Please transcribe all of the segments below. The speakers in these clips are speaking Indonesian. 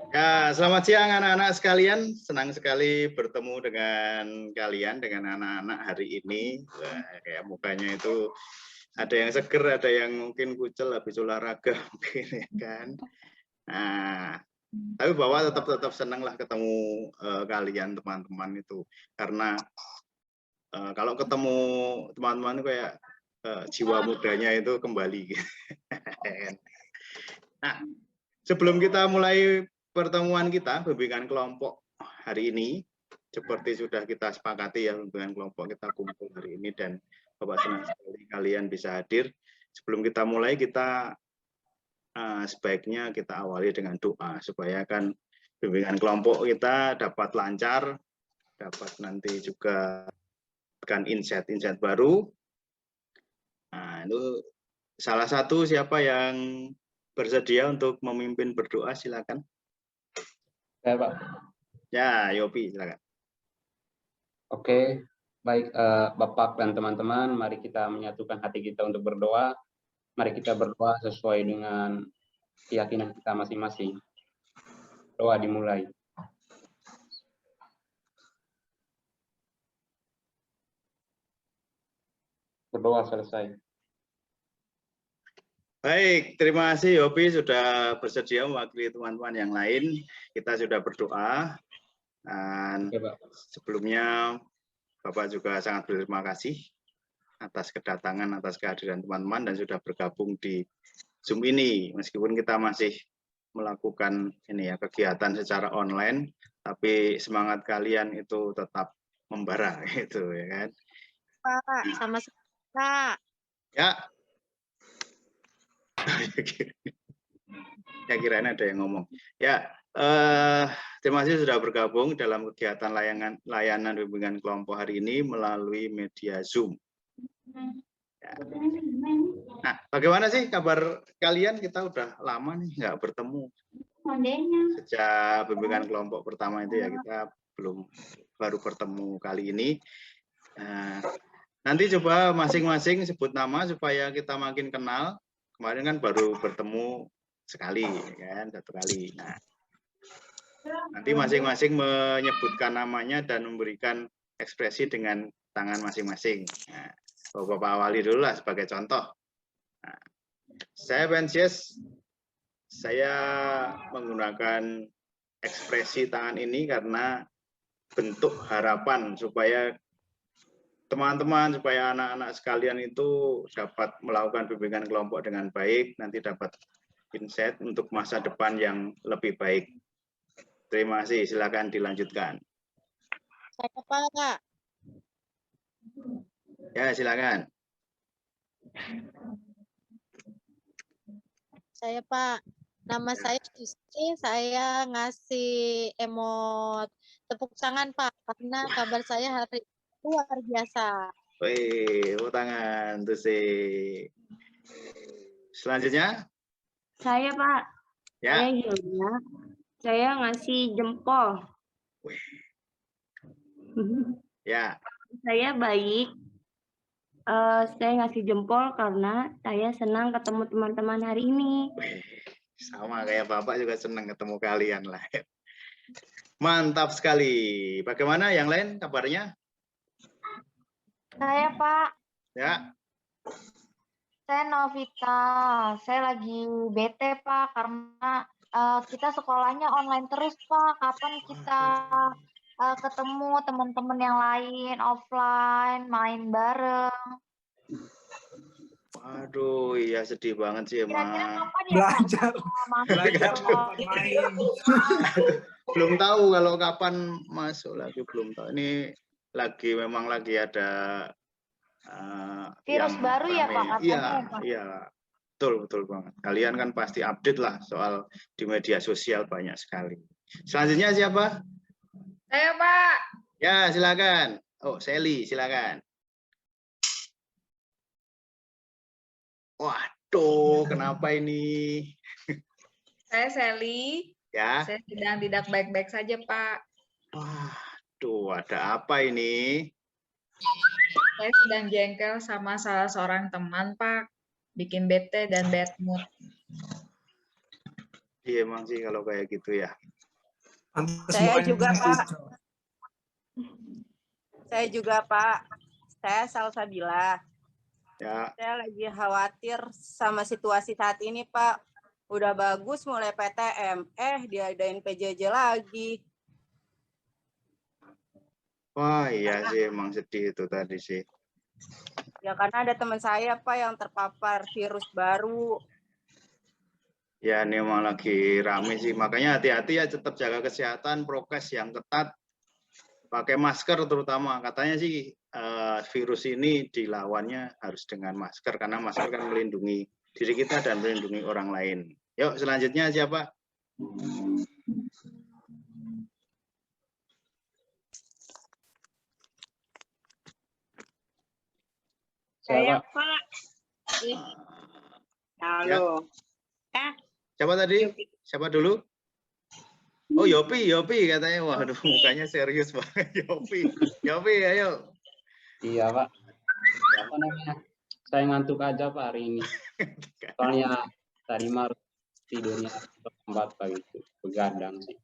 Ya, selamat siang anak-anak sekalian. Senang sekali bertemu dengan kalian, dengan anak-anak hari ini. Wah, kayak mukanya itu ada yang seger, ada yang mungkin kucel habis olahraga mungkin ya kan. Nah, tapi bahwa tetap senang lah ketemu kalian teman-teman itu, karena kalau ketemu teman-teman itu kayak jiwa mudanya itu kembali. Nah, sebelum kita mulai pertemuan kita, bimbingan kelompok hari ini, seperti sudah kita sepakati ya, bimbingan kelompok kita kumpul hari ini dan Bapak senang sekali kalian bisa hadir. Sebelum kita mulai, kita sebaiknya kita awali dengan doa, supaya kan bimbingan kelompok kita dapat lancar, dapat nanti juga kan insight-insight baru. Nah, itu salah satu siapa yang bersedia untuk memimpin berdoa, silakan. Ya, Pak. Ya, Yopi, silakan. Oke, baik Bapak dan teman-teman, mari kita menyatukan hati kita untuk berdoa. Mari kita berdoa sesuai dengan keyakinan kita masing-masing. Doa dimulai. Berdoa selesai. Baik, terima kasih Yopi sudah bersedia mewakili teman-teman yang lain. Kita sudah berdoa. Dan Oke, Pak. Sebelumnya Bapak juga sangat berterima kasih atas kedatangan, atas kehadiran teman-teman dan sudah bergabung di Zoom ini. Meskipun kita masih melakukan ini ya kegiatan secara online, tapi semangat kalian itu tetap membara gitu ya kan. Pak, sama-sama Pak. Ya. Ya kirain ada yang ngomong. Ya, terima kasih sudah bergabung dalam kegiatan layanan bimbingan kelompok hari ini melalui media Zoom. Ya. Nah, bagaimana sih kabar kalian? Kita udah lama nih nggak bertemu. Sejak bimbingan kelompok pertama itu ya kita baru bertemu kali ini. Nanti coba masing-masing sebut nama supaya kita makin kenal. Kemarin kan baru bertemu sekali, kan satu kali. Nah, nanti masing-masing menyebutkan namanya dan memberikan ekspresi dengan tangan masing-masing. Nah, Bapak awali dulu lah sebagai contoh. Nah, saya Bensies, saya menggunakan ekspresi tangan ini karena bentuk harapan supaya teman-teman, supaya anak-anak sekalian itu dapat melakukan bimbingan kelompok dengan baik, nanti dapat insight untuk masa depan yang lebih baik. Terima kasih, silakan dilanjutkan. Saya Pak. Ya, silakan. Saya Pak. Nama saya Rizky, saya ngasih emot tepuk tangan Pak, karena kabar saya hari ini luar biasa. Wih, tepuk tangan tuh sih. Selanjutnya? Saya Pak. Ya. Saya Hilda. Saya ngasih jempol. Wih. Ya. Saya baik. Saya ngasih jempol karena saya senang ketemu teman-teman hari ini. Wih, sama kayak Bapak juga senang ketemu kalian lah. Mantap sekali. Bagaimana yang lain kabarnya? Saya Pak. Ya. Saya Novita. Saya lagi bete Pak karena kita sekolahnya online terus Pak. Kapan kita ketemu teman-teman yang lain offline, main bareng? Aduh, iya sedih banget sih emang. Kira-kira kapan ya Belajar. Pak? Belajar main. Belum tahu kalau kapan masuk lagi, belum tahu. Ini memang lagi ada virus yang baru ya Pak katanya. Iya, Ya, Pak? iya. Betul banget. Kalian kan pasti update lah soal di media sosial banyak sekali. Selanjutnya siapa? Saya Pak. Ya, silakan. Oh, Sally, silakan. Waduh, kenapa ini? Saya Sally. Ya. Saya sedang tidak baik-baik saja, Pak. Waduh, ada apa ini? Saya sedang jengkel sama salah seorang teman, Pak. Bikin bete dan bad mood. Iya, emang sih kalau kayak gitu ya. Pantes Saya mukanya juga, Pak. hijau. Saya juga, Pak. Saya Salsabila. Ya, Saya lagi khawatir sama situasi saat ini, Pak. Udah bagus mulai PTM, diadain PJJ lagi. wah iya sih emang sedih itu tadi sih. Ya karena ada teman saya, Pak, yang terpapar virus baru. Ya ini emang lagi rame sih, makanya hati-hati ya, tetap jaga kesehatan, prokes yang ketat, pakai masker terutama. Katanya sih virus ini dilawannya harus dengan masker, karena masker kan melindungi diri kita dan melindungi orang lain. Yuk selanjutnya siapa? Saya, Pak. Ya. Halo. Siapa tadi? Yopi. Siapa dulu? Oh Yopi katanya. Waduh mukanya serius banget. Yopi ayo. iya Pak. Apa namanya? Saya ngantuk aja Pak hari ini. Soalnya tadi malam tidurnya terlambat Pak gitu. Begadang sih.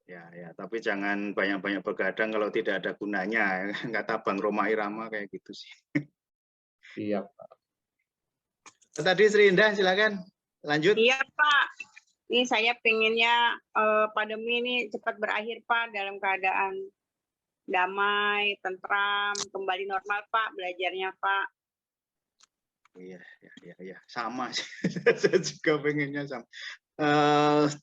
Ya, tapi jangan banyak-banyak begadang kalau tidak ada gunanya. Kata Bang Roma Irama kayak gitu sih. Iya Pak. Tadi Sri Indah silakan. Lanjut. Iya Pak. Ini saya pengennya pandemi ini cepat berakhir Pak dalam keadaan damai, tentram, kembali normal Pak belajarnya Pak. Iya. Sama sih. Saya juga pengennya sama.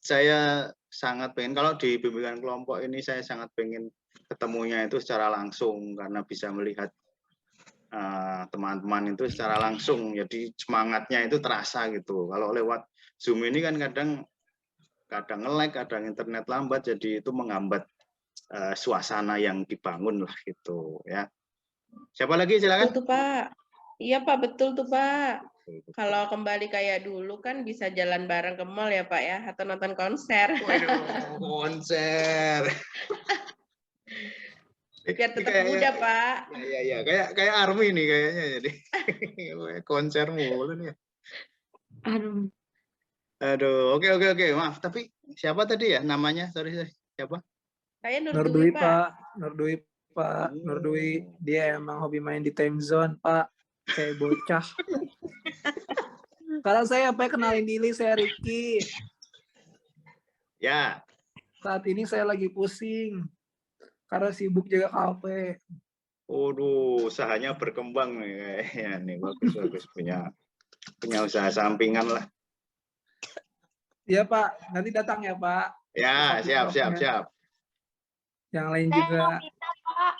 Saya sangat pengen kalau di bimbingan kelompok ini saya sangat pengen ketemunya itu secara langsung karena bisa melihat teman-teman itu secara langsung, jadi semangatnya itu terasa gitu. Kalau lewat Zoom ini kan kadang nge-lag, kadang internet lambat, jadi itu menghambat suasana yang dibangun lah gitu ya. Siapa lagi silakan? Betul tuh Pak. Iya Pak, betul tuh Pak. Kalau kembali kayak dulu kan bisa jalan bareng ke mall ya Pak ya, atau nonton konser. Waduh, konser. Biar tetap muda Pak. Iya, kayak Army nih kayaknya jadi konser mulu nih. Aduh, oke. Maaf, tapi siapa tadi ya namanya? Sorry. Siapa? Saya Nurdwi Nurdwi Pak. Pak. Nurdwi, dia emang hobi main di time zone Pak. Kayak bocah. Kalau saya kenalin diri, saya Ricky. Ya. Saat ini saya lagi pusing karena sibuk jaga kafe. Waduh, usahanya berkembang nih kayaknya nih, bagus punya usaha sampingan lah. Iya Pak, nanti datang ya Pak. Ya, siap. Yang lain Saya juga. Novita, Pak.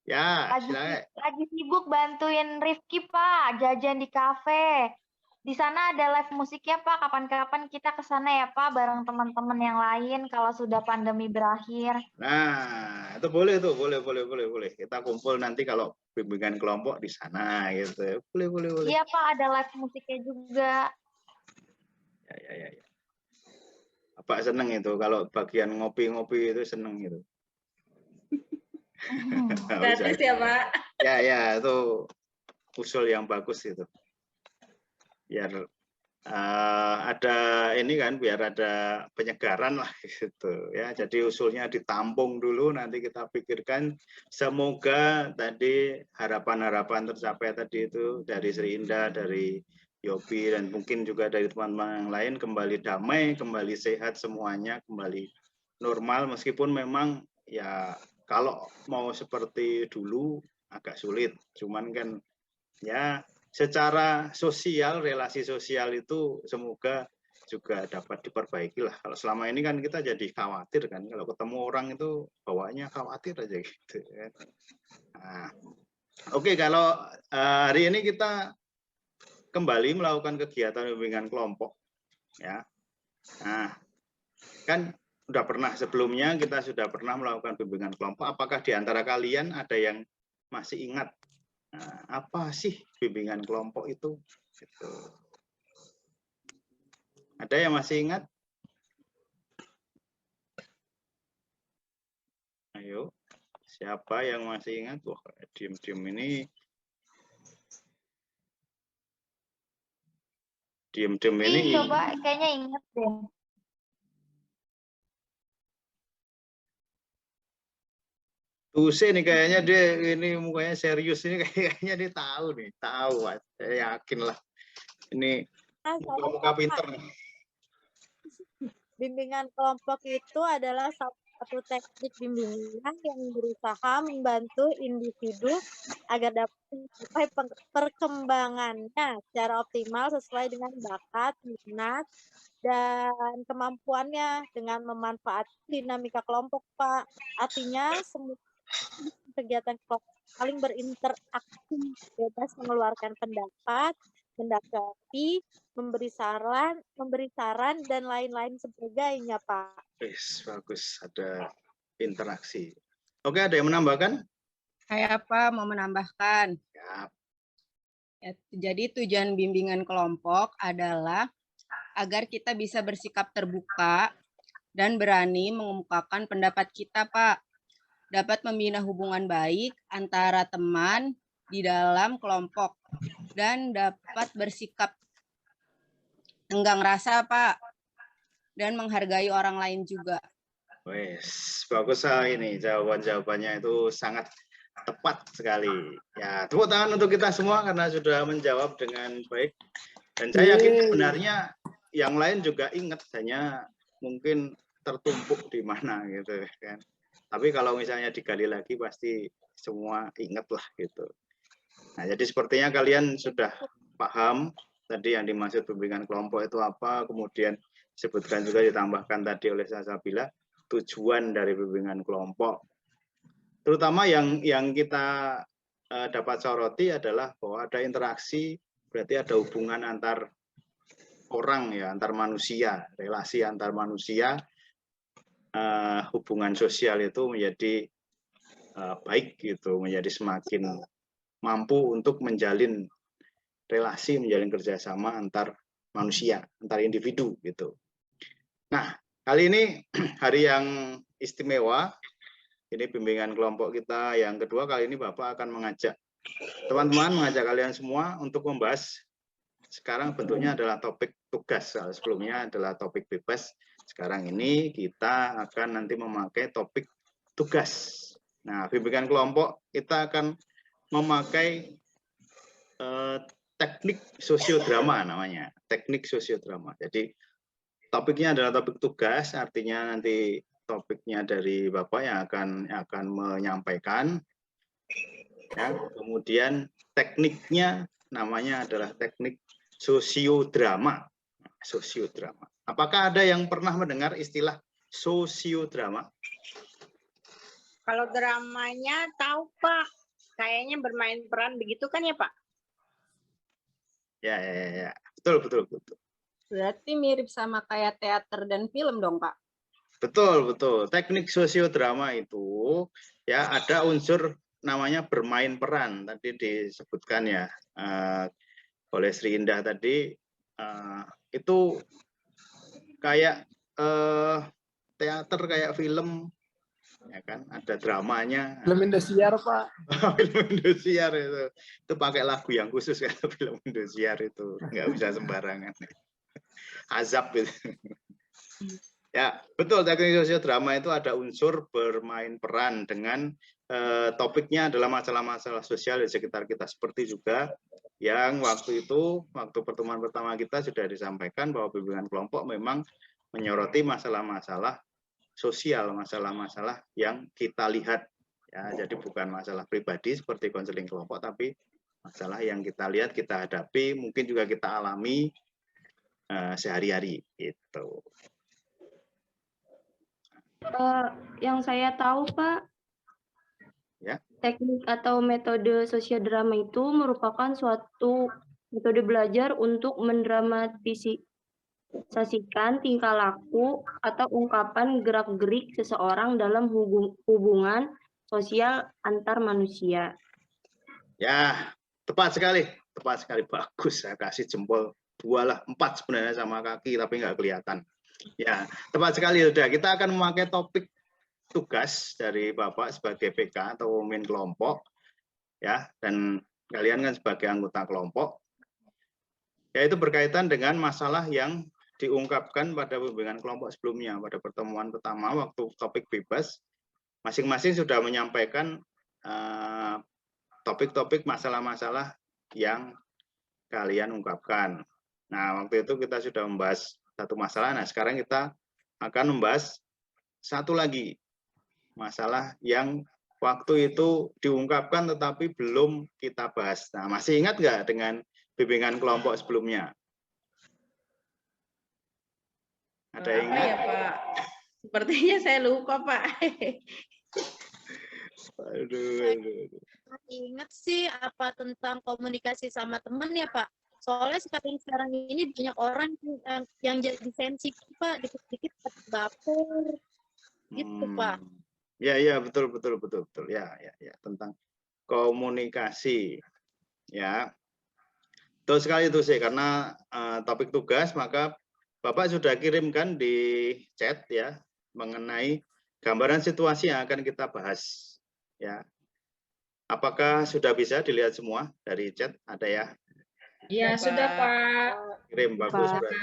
Ya, silakan. Lagi sibuk bantuin Rifki, Pak, jajan di kafe. Di sana ada live musiknya, Pak. Kapan-kapan kita ke sana ya, Pak, bareng teman-teman yang lain kalau sudah pandemi berakhir. Nah, itu boleh tuh, boleh. Kita kumpul nanti kalau bimbingan kelompok di sana gitu. Boleh. Iya, Pak, ada live musiknya juga. Ya. Apa seneng itu kalau bagian ngopi-ngopi itu seneng itu. Gratis ya Pak. Ya, itu usul yang bagus itu. Biar ada ini kan, biar ada penyegaran lah gitu ya. Jadi usulnya ditampung dulu, nanti kita pikirkan. Semoga tadi harapan-harapan tercapai tadi itu dari Sri Indah, dari Yopi, dan mungkin juga dari teman-teman yang lain kembali damai, kembali sehat semuanya, kembali normal. Meskipun memang ya kalau mau seperti dulu agak sulit, cuman kan ya secara sosial, relasi sosial itu semoga juga dapat diperbaiki lah. Kalau selama ini kan kita jadi khawatir kan, kalau ketemu orang itu bawaannya khawatir aja gitu kan. Nah, oke, kalau hari ini kita kembali melakukan kegiatan bimbingan kelompok ya. Nah, kan sudah pernah sebelumnya kita sudah pernah melakukan bimbingan kelompok. Apakah di antara kalian ada yang masih ingat apa sih bimbingan kelompok itu? Gitu. Ada yang masih ingat? Ayo, siapa yang masih ingat? Wah, diem-diem ini. Diem-diem ini. Coba kayaknya ingat deh. Tuse nih kayaknya dia ini mukanya serius ini kayaknya dia tahu nih, tahu Mas. Saya yakin lah. Ini muka-muka pinter nih. Bimbingan kelompok itu adalah satu teknik bimbingan yang berusaha membantu individu agar dapat mencapai perkembangannya secara optimal sesuai dengan bakat, minat, dan kemampuannya dengan memanfaatkan dinamika kelompok, Pak. Artinya semua kegiatan kelompok saling berinteraksi, bebas mengeluarkan pendapat, mendapati, memberi saran dan lain-lain sebagainya, Pak. Wis, bagus, ada interaksi. Oke, ada yang menambahkan? Saya apa mau menambahkan? Ya. Ya, jadi tujuan bimbingan kelompok adalah agar kita bisa bersikap terbuka dan berani mengemukakan pendapat kita, Pak. Dapat membina hubungan baik antara teman di dalam kelompok dan dapat bersikap tenggang rasa, Pak, dan menghargai orang lain juga. Wes, bagus ini jawaban-jawabannya itu sangat tepat sekali. Ya, tepuk tangan untuk kita semua karena sudah menjawab dengan baik. Dan saya yakin sebenarnya yang lain juga ingat, hanya mungkin tertumpuk di mana gitu kan. Tapi kalau misalnya digali lagi pasti semua ingat lah gitu. Nah, jadi sepertinya kalian sudah paham tadi yang dimaksud bimbingan kelompok itu apa, kemudian disebutkan juga ditambahkan tadi oleh Salsabila tujuan dari bimbingan kelompok. Terutama yang kita dapat soroti adalah bahwa ada interaksi, berarti ada hubungan antar orang ya, antar manusia, relasi antar manusia, hubungan sosial itu menjadi baik gitu, menjadi semakin mampu untuk menjalin relasi, menjalin kerjasama antar manusia, antar individu gitu. Nah, kali ini hari yang istimewa, ini bimbingan kelompok kita yang kedua. Kali ini Bapak akan mengajak teman-teman, mengajak kalian semua untuk membahas. Sekarang bentuknya adalah topik tugas, sebelumnya adalah topik bebas. Sekarang ini kita akan nanti memakai topik tugas. Nah, bimbingan kelompok kita akan memakai teknik sosiodrama namanya, teknik sosiodrama. Jadi topiknya adalah topik tugas, artinya nanti topiknya dari Bapak yang akan menyampaikan. Ya, kemudian tekniknya namanya adalah teknik sosiodrama. Sosiodrama. Apakah ada yang pernah mendengar istilah sosiodrama? Kalau dramanya tahu Pak, kayaknya bermain peran begitu kan ya Pak? Ya. Betul. Berarti mirip sama kayak teater dan film dong, Pak? Betul. Teknik sosiodrama itu ya ada unsur namanya bermain peran. Tadi disebutkan ya oleh Sri Indah tadi, itu kayak teater, kayak film, ya kan, ada dramanya. Film Indosiar, Pak. Film Indosiar itu pakai lagu yang khusus kan, film Indosiar itu nggak bisa sembarangan. Azab gitu. Ya, betul, teknik sosiodrama itu ada unsur bermain peran dengan topiknya adalah masalah-masalah sosial di sekitar kita, seperti juga yang waktu pertemuan pertama kita sudah disampaikan bahwa bimbingan kelompok memang menyoroti masalah-masalah sosial, masalah-masalah yang kita lihat ya, jadi bukan masalah pribadi seperti konseling kelompok, tapi masalah yang kita lihat, kita hadapi, mungkin juga kita alami sehari-hari gitu. Yang saya tahu, Pak, ya, teknik atau metode sosiodrama itu merupakan suatu metode belajar untuk mendramatisasikan tingkah laku atau ungkapan gerak-gerik seseorang dalam hubungan sosial antar manusia. Ya, tepat sekali, bagus. Saya kasih jempol 2 lah, 4 sebenarnya sama kaki, tapi nggak kelihatan. Ya, tepat sekali. Sudah, kita akan memakai topik tugas dari Bapak sebagai PK atau pemimpin kelompok, ya, dan kalian kan sebagai anggota kelompok, yaitu berkaitan dengan masalah yang diungkapkan pada bimbingan kelompok sebelumnya, pada pertemuan pertama waktu topik bebas, masing-masing sudah menyampaikan topik-topik masalah-masalah yang kalian ungkapkan. Nah, waktu itu kita sudah membahas satu masalah. Nah, sekarang kita akan membahas satu lagi masalah yang waktu itu diungkapkan tetapi belum kita bahas. Nah, masih ingat nggak dengan bimbingan kelompok sebelumnya? Ada yang ingat? Ya, Pak? Sepertinya saya lupa, Pak. Aduh. Ingat sih apa tentang komunikasi sama teman ya Pak. Soalnya sekarang ini banyak orang yang jadi sensitif Pak, dikit-dikit baper gitu Pak. Ya betul ya tentang komunikasi ya. Betul sekali itu sih, karena topik tugas maka Bapak sudah kirimkan di chat ya mengenai gambaran situasi yang akan kita bahas ya. Apakah sudah bisa dilihat semua dari chat? Ada ya? Iya, sudah Pak. Kirim bagus berarti.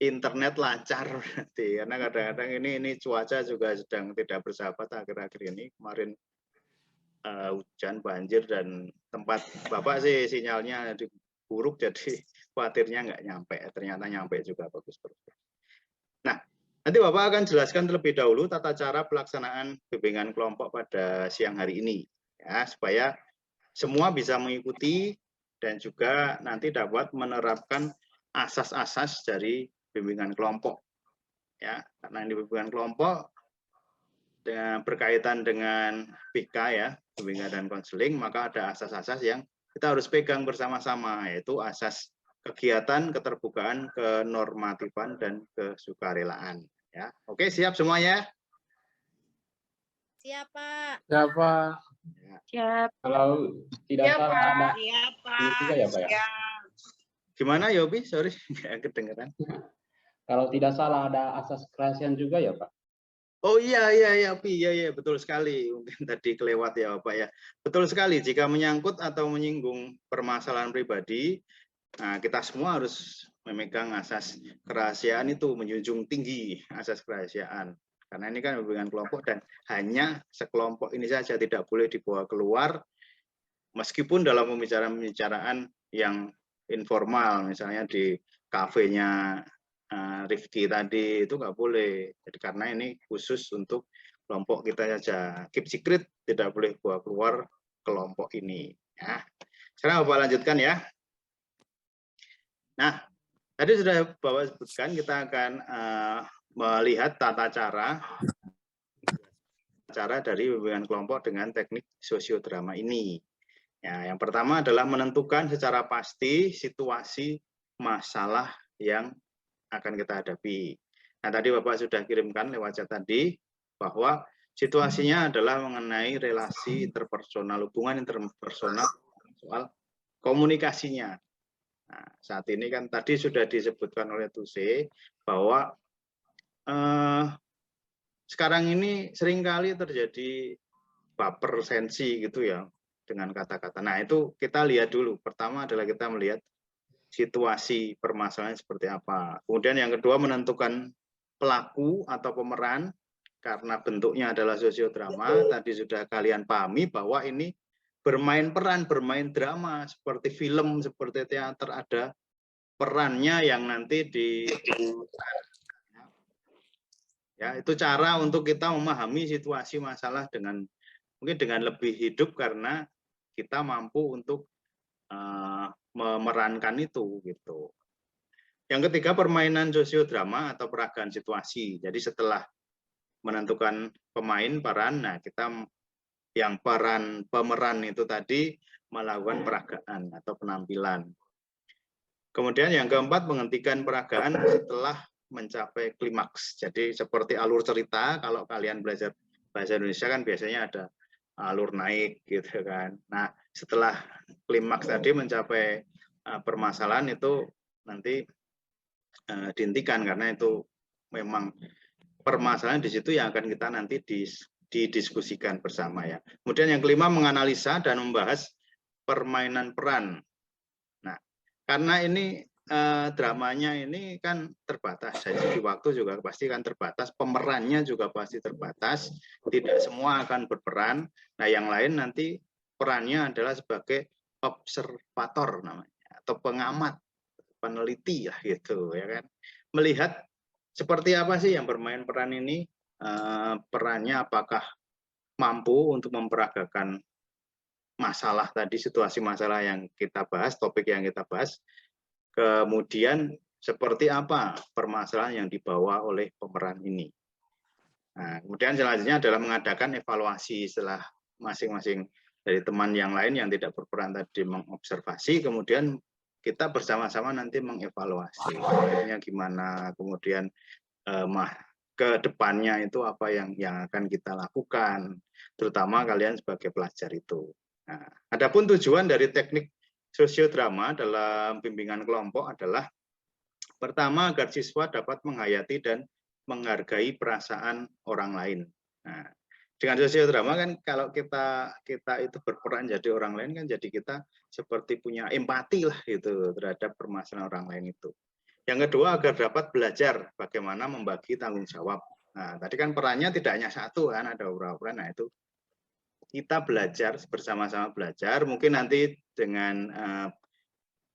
Internet lancar berarti, karena kadang-kadang ini cuaca juga sedang tidak bersahabat akhir-akhir ini. Kemarin hujan, banjir, dan tempat Bapak sih sinyalnya buruk, jadi khawatirnya nggak nyampe. Ternyata nyampe juga, bagus. Nah, nanti Bapak akan jelaskan terlebih dahulu tata cara pelaksanaan bimbingan kelompok pada siang hari ini, ya, supaya semua bisa mengikuti dan juga nanti dapat menerapkan asas-asas dari bimbingan kelompok. Ya, karena ini bimbingan kelompok dengan berkaitan dengan BK ya, bimbingan dan konseling, maka ada asas-asas yang kita harus pegang bersama-sama, yaitu asas kegiatan, keterbukaan, kenormatifan, dan kesukarelaan. Ya, oke, siap semuanya? Siap Pak. Siap Pak. Siap. Kalau tidak Siap, salah Pak. ada Siap, ini juga ya Pak ya. Gimana Yobi? Sorry, nggak kedengeran. Kalau tidak salah ada asas kerahasiaan juga ya Pak. Oh iya Pi, iya betul sekali. Mungkin tadi kelewat ya Pak ya. Betul sekali, jika menyangkut atau menyinggung permasalahan pribadi, nah, kita semua harus memegang asas kerahasiaan itu, menjunjung tinggi asas kerahasiaan. Karena ini kan bimbingan kelompok dan hanya sekelompok ini saja, tidak boleh dibawa keluar, meskipun dalam pembicaraan yang informal, misalnya di kafenya Rifki tadi, itu nggak boleh. Jadi karena ini khusus untuk kelompok kita saja, keep secret, tidak boleh bawa keluar kelompok ini. Ya. Sekarang Bapak lanjutkan ya. Nah, tadi sudah Bapak sebutkan, kita akan melihat tata cara dari bimbingan kelompok dengan teknik sosiodrama ini. Ya, yang pertama adalah menentukan secara pasti situasi masalah yang akan kita hadapi. Nah, tadi Bapak sudah kirimkan lewat chat tadi bahwa situasinya adalah mengenai relasi interpersonal, hubungan interpersonal, soal komunikasinya. Nah, saat ini kan tadi sudah disebutkan oleh Tuse bahwa sekarang ini seringkali terjadi baper sensi gitu ya dengan kata-kata. Nah, itu kita lihat dulu. Pertama adalah kita melihat situasi permasalahan seperti apa. Kemudian yang kedua menentukan pelaku atau pemeran, karena bentuknya adalah sosiodrama. Tadi sudah kalian pahami bahwa ini bermain peran, bermain drama, seperti film, seperti teater, ada perannya yang nanti ya, itu cara untuk kita memahami situasi masalah dengan mungkin dengan lebih hidup, karena kita mampu untuk memerankan itu gitu. Yang ketiga permainan sosiodrama atau peragaan situasi. Jadi setelah menentukan pemain peran, nah kita yang pemeran itu tadi melakukan peragaan atau penampilan. Kemudian yang keempat menghentikan peragaan setelah mencapai klimaks. Jadi seperti alur cerita, kalau kalian belajar bahasa Indonesia kan biasanya ada alur naik gitu kan. Nah, setelah klimaks tadi mencapai permasalahan itu nanti dihentikan, karena itu memang permasalahan di situ yang akan kita nanti didiskusikan bersama ya. Kemudian yang kelima menganalisa dan membahas permainan peran. Nah, karena ini dramanya ini kan terbatas, dari segi waktu juga pasti kan terbatas, pemerannya juga pasti terbatas, tidak semua akan berperan. Nah, yang lain nanti perannya adalah sebagai observator namanya, atau pengamat, peneliti lah gitu ya kan. Melihat seperti apa sih yang bermain peran ini, perannya apakah mampu untuk memperagakan masalah tadi, situasi masalah yang kita bahas, topik yang kita bahas, kemudian seperti apa permasalahan yang dibawa oleh pemeran ini. Nah, kemudian selanjutnya adalah mengadakan evaluasi setelah masing-masing dari teman yang lain yang tidak berperan tadi mengobservasi, kemudian kita bersama-sama nanti mengevaluasi baiknya gimana, kemudian ke depannya itu apa yang akan kita lakukan, terutama kalian sebagai pelajar itu. Nah, adapun tujuan dari teknik sosiodrama dalam bimbingan kelompok adalah pertama agar siswa dapat menghayati dan menghargai perasaan orang lain. Nah, dengan sosiodrama kan kalau kita itu berperan jadi orang lain kan jadi kita seperti punya empati lah gitu terhadap permasalahan orang lain itu. Yang kedua agar dapat belajar bagaimana membagi tanggung jawab. Nah, tadi kan perannya tidak hanya satu kan, ada beberapa peran. Nah, itu kita belajar bersama-sama belajar, mungkin nanti dengan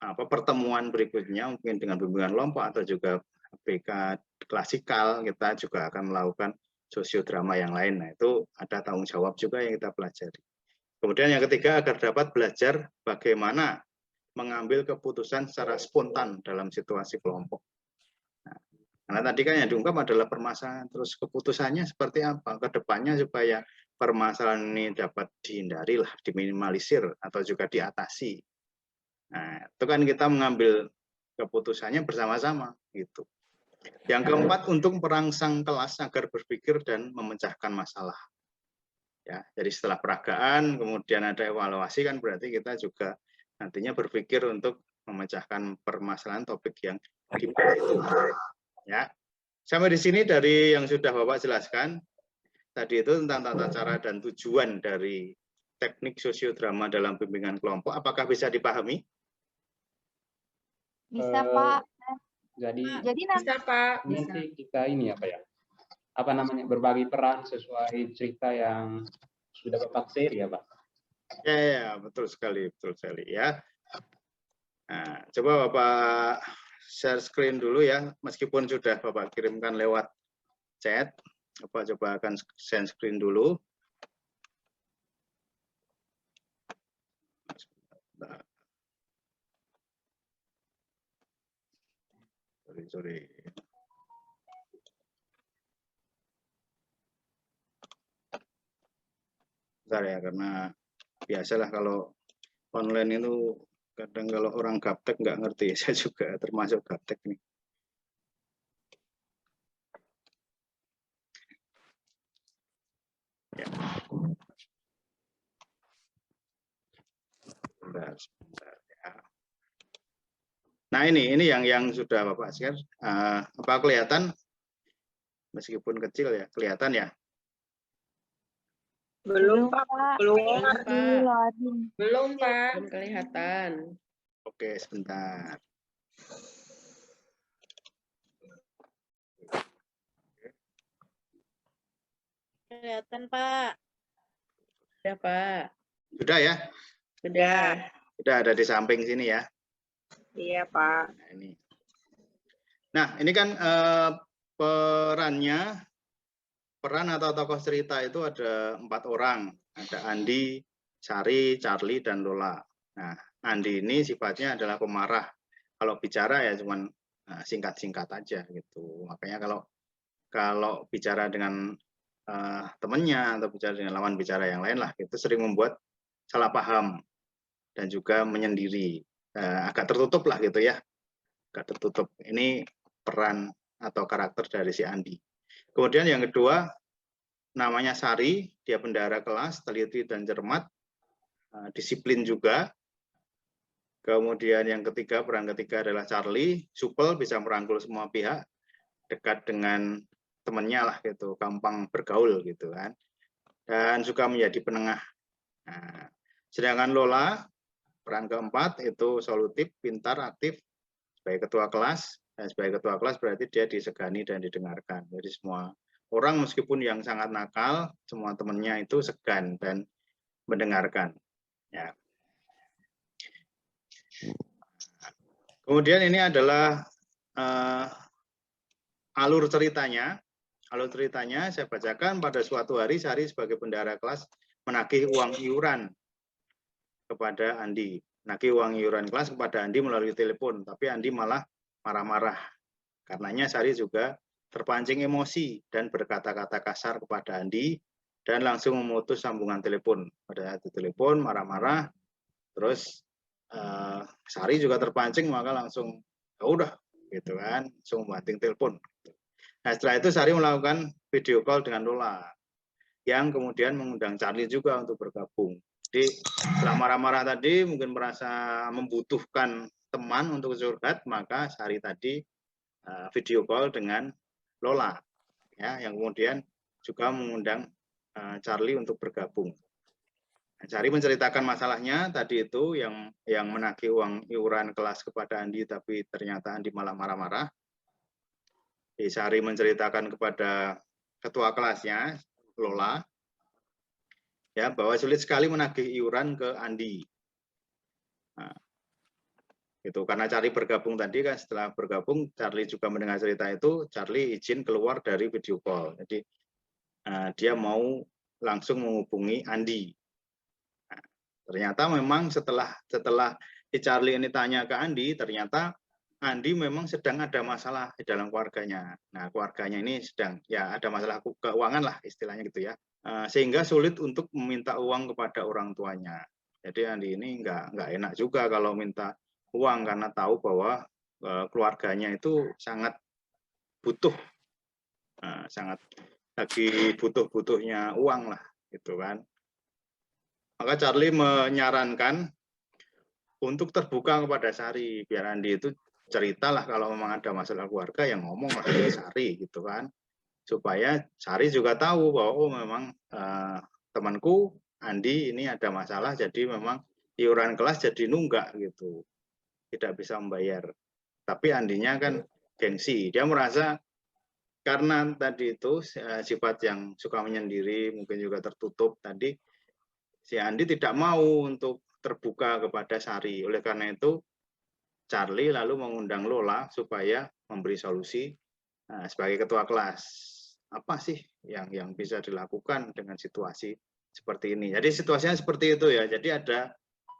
pertemuan berikutnya mungkin dengan bimbingan kelompok atau juga BK klasikal kita juga akan melakukan sosiodrama yang lain. Nah, itu ada tanggung jawab juga yang kita pelajari. Kemudian yang ketiga agar dapat belajar bagaimana mengambil keputusan secara spontan dalam situasi kelompok. Nah, karena tadi kan yang diungkap adalah permasalahan, terus keputusannya seperti apa ke depannya supaya permasalahan ini dapat dihindari lah, diminimalisir atau juga diatasi. Nah, itu kan kita mengambil keputusannya bersama-sama gitu. Yang keempat untuk merangsang kelas agar berpikir dan memecahkan masalah. Ya, jadi setelah peragaan kemudian ada evaluasi kan berarti kita juga nantinya berpikir untuk memecahkan permasalahan topik yang dibahas itu. Ya, sampai di sini dari yang sudah Bapak jelaskan. Tadi itu tentang tata cara dan tujuan dari teknik sosiodrama dalam bimbingan kelompok. Apakah bisa dipahami? Bisa, Pak. Jadi Bisa, Pak. Bisa. nanti kita ini apa ya? Apa namanya? Berbagi peran sesuai cerita yang sudah Bapak share ya, Pak? Ya, betul sekali ya. Nah, coba Bapak share screen dulu ya, meskipun sudah Bapak kirimkan lewat chat. Coba akan share screen dulu. Sorry. Bentar ya, karena biasalah kalau online itu kadang kalau orang gaptek nggak ngerti, saya juga termasuk gaptek nih. Ya. Sebentar ya. Nah ini yang sudah Bapak share. Apa kelihatan? Meskipun kecil ya, kelihatan ya? Belum, Pak. Belum, Pak. Belum, Pak. Belum kelihatan. Oke, sebentar. Kelihatan, Pak. Sudah, Pak. Sudah ya? Sudah. Sudah ada di samping sini ya? Iya, Pak. Nah, ini kan peran atau tokoh cerita itu ada 4 orang. Ada Andi, Sari, Charlie, dan Lola. Nah, Andi ini sifatnya adalah pemarah. Kalau bicara ya cuman singkat-singkat aja gitu. Makanya kalau bicara dengan temannya atau bicara dengan lawan bicara yang lain lah, itu sering membuat salah paham dan juga menyendiri, agak tertutup lah gitu ya, agak tertutup. Ini peran atau karakter dari si Andi. Kemudian yang kedua namanya Sari, dia bendahara kelas, teliti dan cermat, disiplin juga. Kemudian yang ketiga, peran ketiga adalah Charlie, supel, bisa merangkul semua pihak, dekat dengan temannya lah gitu, gampang bergaul gitu kan, dan suka menjadi penengah. Nah, sedangkan Lola peran keempat itu solutif, pintar, aktif, Sebagai ketua kelas, sebagai ketua kelas berarti dia disegani dan didengarkan. Jadi semua orang meskipun yang sangat nakal, semua temannya itu segan dan mendengarkan. Ya. Kemudian ini adalah alur ceritanya. Alur ceritanya saya bacakan. Pada suatu hari Sari sebagai bendahara kelas menagih uang iuran kepada Andi. Menagih uang iuran kelas kepada Andi melalui telepon, tapi Andi malah marah-marah. Karenanya Sari juga terpancing emosi dan berkata-kata kasar kepada Andi dan langsung memutus sambungan telepon. Pada saat telepon marah-marah, terus Sari juga terpancing, maka langsung ya udah gitu kan, langsung membanting telepon. Nah setelah itu Sari melakukan video call dengan Lola yang kemudian mengundang Charlie juga untuk bergabung. Jadi setelah marah-marah tadi mungkin merasa membutuhkan teman untuk curhat, maka Sari tadi video call dengan Lola, ya, yang kemudian juga mengundang Charlie untuk bergabung. Sari menceritakan masalahnya tadi itu yang menagih uang iuran kelas kepada Andi, tapi ternyata Andi malah marah-marah. Sari menceritakan kepada ketua kelasnya Lola, ya, bahwa sulit sekali menagih iuran ke Andi. Nah, itu karena Charlie bergabung tadi kan, setelah bergabung Charlie juga mendengar cerita itu, Charlie izin keluar dari video call. Jadi dia mau langsung menghubungi Andi. Nah, ternyata memang setelah Charlie ini tanya ke Andi, ternyata Andi memang sedang ada masalah di dalam keluarganya. Nah, keluarganya ini sedang ya ada masalah keuangan lah istilahnya gitu ya. Sehingga sulit untuk meminta uang kepada orang tuanya. Jadi Andi ini nggak enak juga kalau minta uang karena tahu bahwa keluarganya itu sangat butuh, sangat lagi butuh-butuhnya uang lah, gitu kan. Maka Charlie menyarankan untuk terbuka kepada Sari, biar Andi itu ceritalah kalau memang ada masalah keluarga yang ngomong lah ke Sari, gitu kan. Supaya Sari juga tahu bahwa oh memang temanku Andi ini ada masalah, jadi memang iuran kelas jadi nunggak gitu, tidak bisa membayar. Tapi Andinya kan gengsi, dia merasa karena tadi itu sifat yang suka menyendiri, mungkin juga tertutup tadi, si Andi tidak mau untuk terbuka kepada Sari. Oleh karena itu Charlie lalu mengundang Lola supaya memberi solusi sebagai ketua kelas. Apa sih yang bisa dilakukan dengan situasi seperti ini? Jadi situasinya seperti itu ya. Jadi ada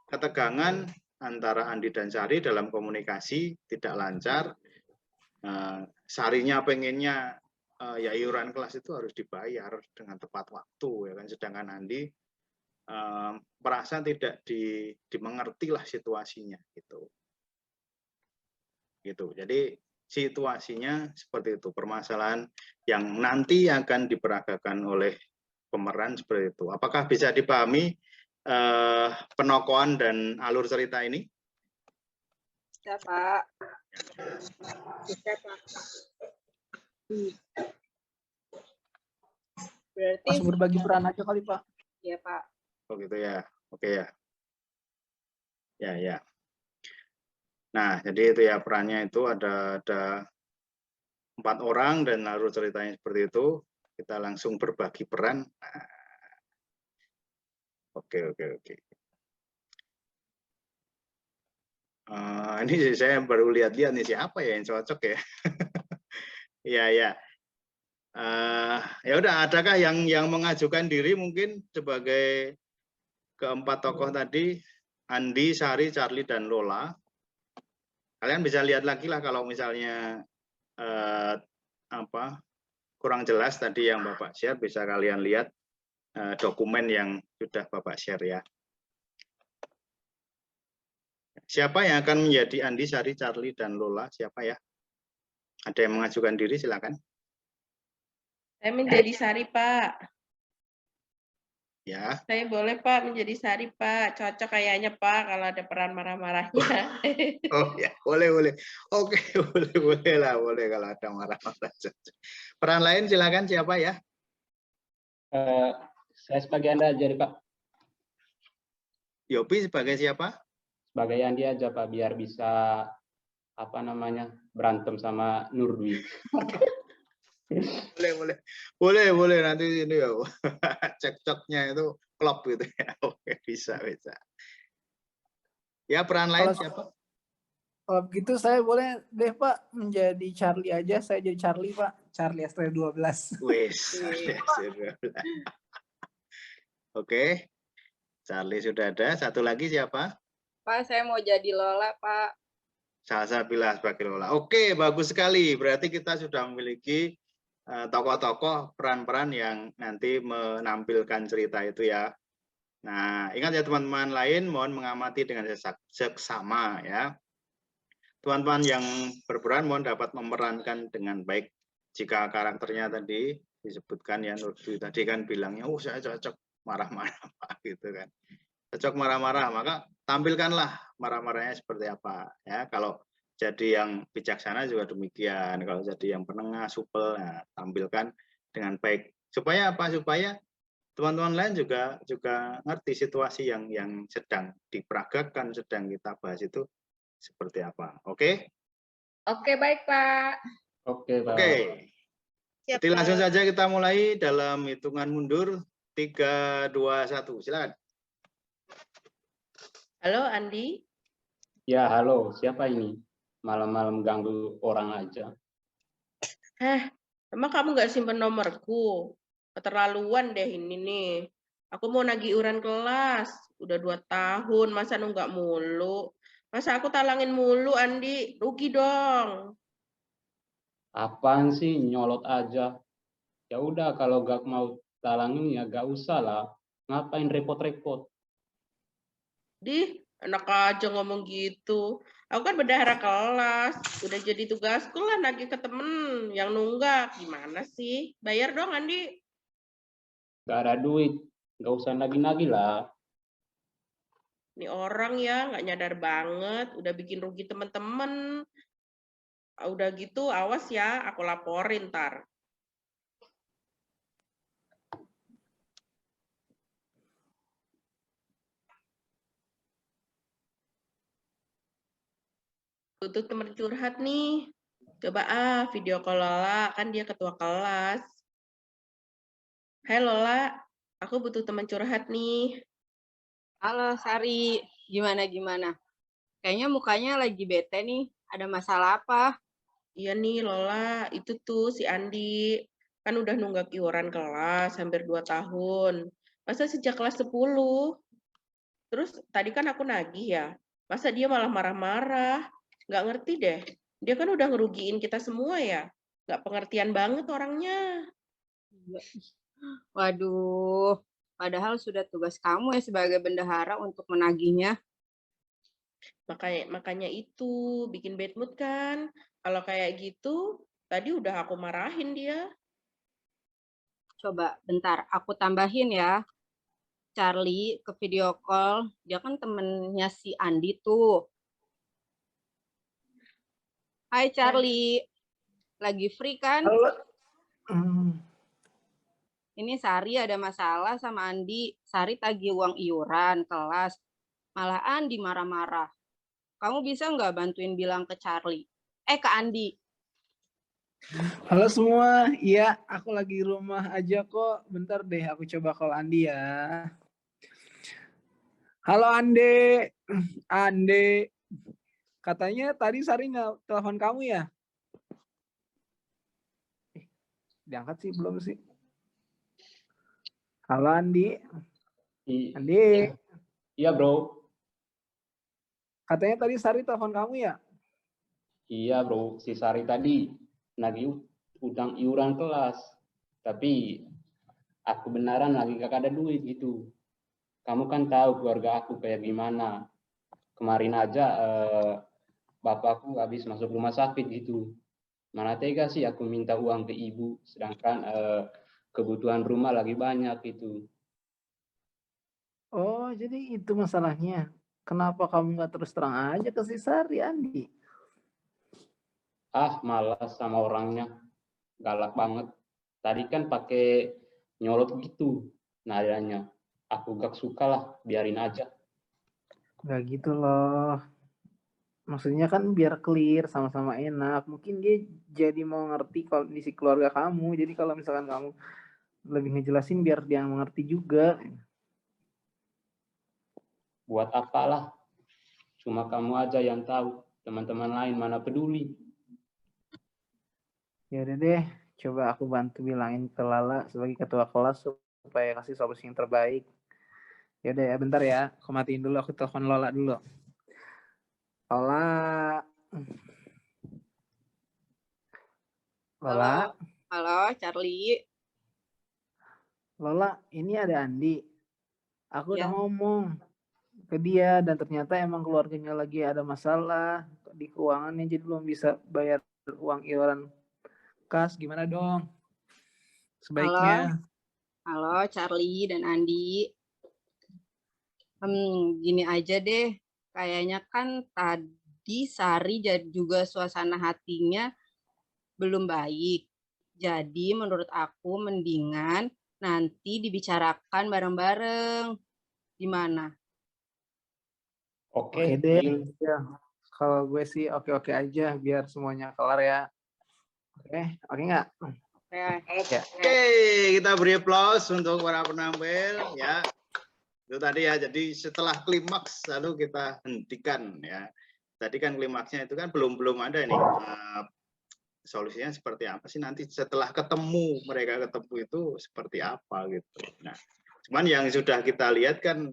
ketegangan antara Andi dan Sari dalam komunikasi tidak lancar. Sarinya pengennya ya iuran kelas itu harus dibayar dengan tepat waktu ya kan. Sedangkan Andi merasa tidak dimengerti lah situasinya gitu. Jadi situasinya seperti itu, permasalahan yang nanti akan diperagakan oleh pemeran seperti itu. Apakah bisa dipahami penokohan dan alur cerita ini? Bisa, Pak. Bisa, Pak. Berarti langsung berbagi peran aja kali, Pak. Iya, Pak. Oh gitu ya. Oke ya. Ya. Nah, jadi itu ya perannya itu ada 4 orang dan alur ceritanya seperti itu. Kita langsung berbagi peran. Nah, oke. Ini saya baru lihat-lihat nih siapa ya yang cocok ya. Iya. Ya udah, adakah yang mengajukan diri mungkin sebagai keempat tokoh tadi, Andi, Sari, Charlie, dan Lola. Kalian bisa lihat lagi lah kalau misalnya kurang jelas tadi yang Bapak share, bisa kalian lihat dokumen yang sudah Bapak share ya. Siapa yang akan menjadi Andi, Sari, Charlie, dan Lola? Siapa ya? Ada yang mengajukan diri, silakan. Saya menjadi Sari, Pak. Ya. Saya boleh, Pak, menjadi Sari, Pak. Cocok kayaknya, Pak, kalau ada peran marah-marahnya. Oh ya, boleh. Oke, boleh kalau ada marah-marah. Peran lain silakan, siapa ya? Saya sebagai Anda aja, Pak. Yopi sebagai siapa? Sebagai Andi aja, Pak, biar bisa berantem sama Nurdwi. Boleh nanti ini ya cekcoknya itu klop gitu ya. Oke, bisa. Ya, peran lain siapa? Kalau begitu saya boleh deh Pak menjadi Charlie aja. Saya jadi Charlie Pak. Charlie ST12. Wis. Oke. Charlie sudah ada. Satu lagi siapa? Pak, saya mau jadi Lola, Pak. Saya pilih sebagai Lola. Oke, bagus sekali. Berarti kita sudah memiliki tokoh-tokoh peran-peran yang nanti menampilkan cerita itu ya. Nah, ingat ya teman-teman lain, mohon mengamati dengan seksama ya. Teman-teman yang berperan mohon dapat memerankan dengan baik. Jika karakternya tadi disebutkan ya, Nurdwi tadi kan bilangnya, oh saya cocok marah-marah gitu kan. Cocok marah-marah, maka tampilkanlah marah-marahnya seperti apa ya. Kalau jadi yang bijaksana juga demikian. Kalau jadi yang penengah, supel, nah, tampilkan dengan baik. Supaya apa? Supaya teman-teman lain juga ngerti situasi yang sedang diperagakan, sedang kita bahas itu seperti apa. Oke? Oke, baik Pak. Oke, Pak. Oke. Jadi langsung saja kita mulai dalam hitungan mundur. 3, 2, 1. Silakan. Halo, Andi. Ya, halo. Siapa ini? Malam-malam ganggu orang aja. Emang kamu nggak simpen nomorku? Keterlaluan deh ini nih. Aku mau nagih iuran kelas. Udah 2 tahun, masa nunggak mulu? Masa aku talangin mulu, Andi? Rugi dong. Apaan sih, nyolot aja. Ya udah, kalau gak mau talangin ya gak usah lah. Ngapain repot-repot? Enak aja ngomong gitu. Aku kan bendahara kelas. Udah jadi tugasku lah nagih ke temen yang nunggak. Gimana sih? Bayar dong, Andi. Gak ada duit. Gak usah nagih-nagih lah. Ini orang ya nggak nyadar banget. Udah bikin rugi temen-temen. Udah gitu, awas ya. Aku laporin ntar. Untuk teman curhat nih. Coba video call Lola, kan dia ketua kelas. Hai Lola, aku butuh teman curhat nih. Halo, Sari. Gimana? Kayaknya mukanya lagi bete nih. Ada masalah apa? Iya nih Lola, itu tuh si Andi. Kan udah nunggak iuran kelas hampir 2 tahun. Masa sejak kelas 10. Terus tadi kan aku nagih ya. Masa dia malah marah-marah. Nggak ngerti deh. Dia kan udah ngerugiin kita semua ya. Nggak pengertian banget orangnya. Waduh, padahal sudah tugas kamu ya sebagai bendahara untuk menagihnya. Makanya itu bikin bad mood kan. Kalau kayak gitu, tadi udah aku marahin dia. Coba bentar, aku tambahin ya. Charlie ke video call, dia kan temennya si Andi tuh. Hai Charlie, lagi free kan? Halo. Ini Sari ada masalah sama Andi. Sari tagih uang iuran kelas. Malah Andi marah-marah. Kamu bisa nggak bantuin bilang ke Charlie? Ke Andi. Halo semua, iya aku lagi rumah aja kok. Bentar deh, aku coba call Andi ya. Halo Ande, katanya tadi Sari nggak telepon kamu ya? Diangkat sih belum sih? Halo Andi. Andi. Iya bro. Katanya tadi Sari telepon kamu ya? Iya bro, si Sari tadi nagih utang iuran kelas. Tapi aku beneran lagi gak ada duit gitu. Kamu kan tahu keluarga aku kayak gimana. Kemarin aja bapakku habis masuk rumah sakit gitu. Mana tega sih aku minta uang ke ibu, sedangkan kebutuhan rumah lagi banyak gitu. Oh, jadi itu masalahnya. Kenapa kamu nggak terus terang aja ke si Sari, Andi? Malas sama orangnya. Galak banget. Tadi kan pakai nyolot gitu nadanya. Aku gak suka lah, biarin aja. Nggak gitu loh. Maksudnya kan biar clear, sama-sama enak. Mungkin dia jadi mau ngerti kondisi keluarga kamu. Jadi kalau misalkan kamu lebih ngejelasin biar dia mengerti juga. Buat apalah? Cuma kamu aja yang tahu. Teman-teman lain mana peduli. Ya udah deh, coba aku bantu bilangin ke Lala sebagai ketua kelas supaya kasih solusi yang terbaik. Ya udah ya, bentar ya. Aku matiin dulu, aku telepon Lola dulu. Lola. Lola. Halo, Charlie. Lola, ini ada Andi. Aku Ya. udah ngomong ke dia dan ternyata emang keluarganya lagi ada masalah di keuangannya, jadi belum bisa bayar uang iuran kas. Gimana dong? Sebaiknya. Halo, Charlie dan Andi. Gini aja deh, kayaknya kan tadi Sari juga suasana hatinya belum baik. Jadi menurut aku mendingan nanti dibicarakan bareng-bareng. Gimana? Oke deh. Ya. Kalau gue sih oke-oke aja biar semuanya kelar ya. Oke nggak? Oke, kita beri aplaus untuk para penampil ya. Itu tadi ya, jadi setelah klimaks lalu kita hentikan ya. Tadi kan klimaksnya itu kan belum ada nih solusinya seperti apa sih nanti setelah mereka ketemu itu seperti apa gitu. Nah, cuman yang sudah kita lihat kan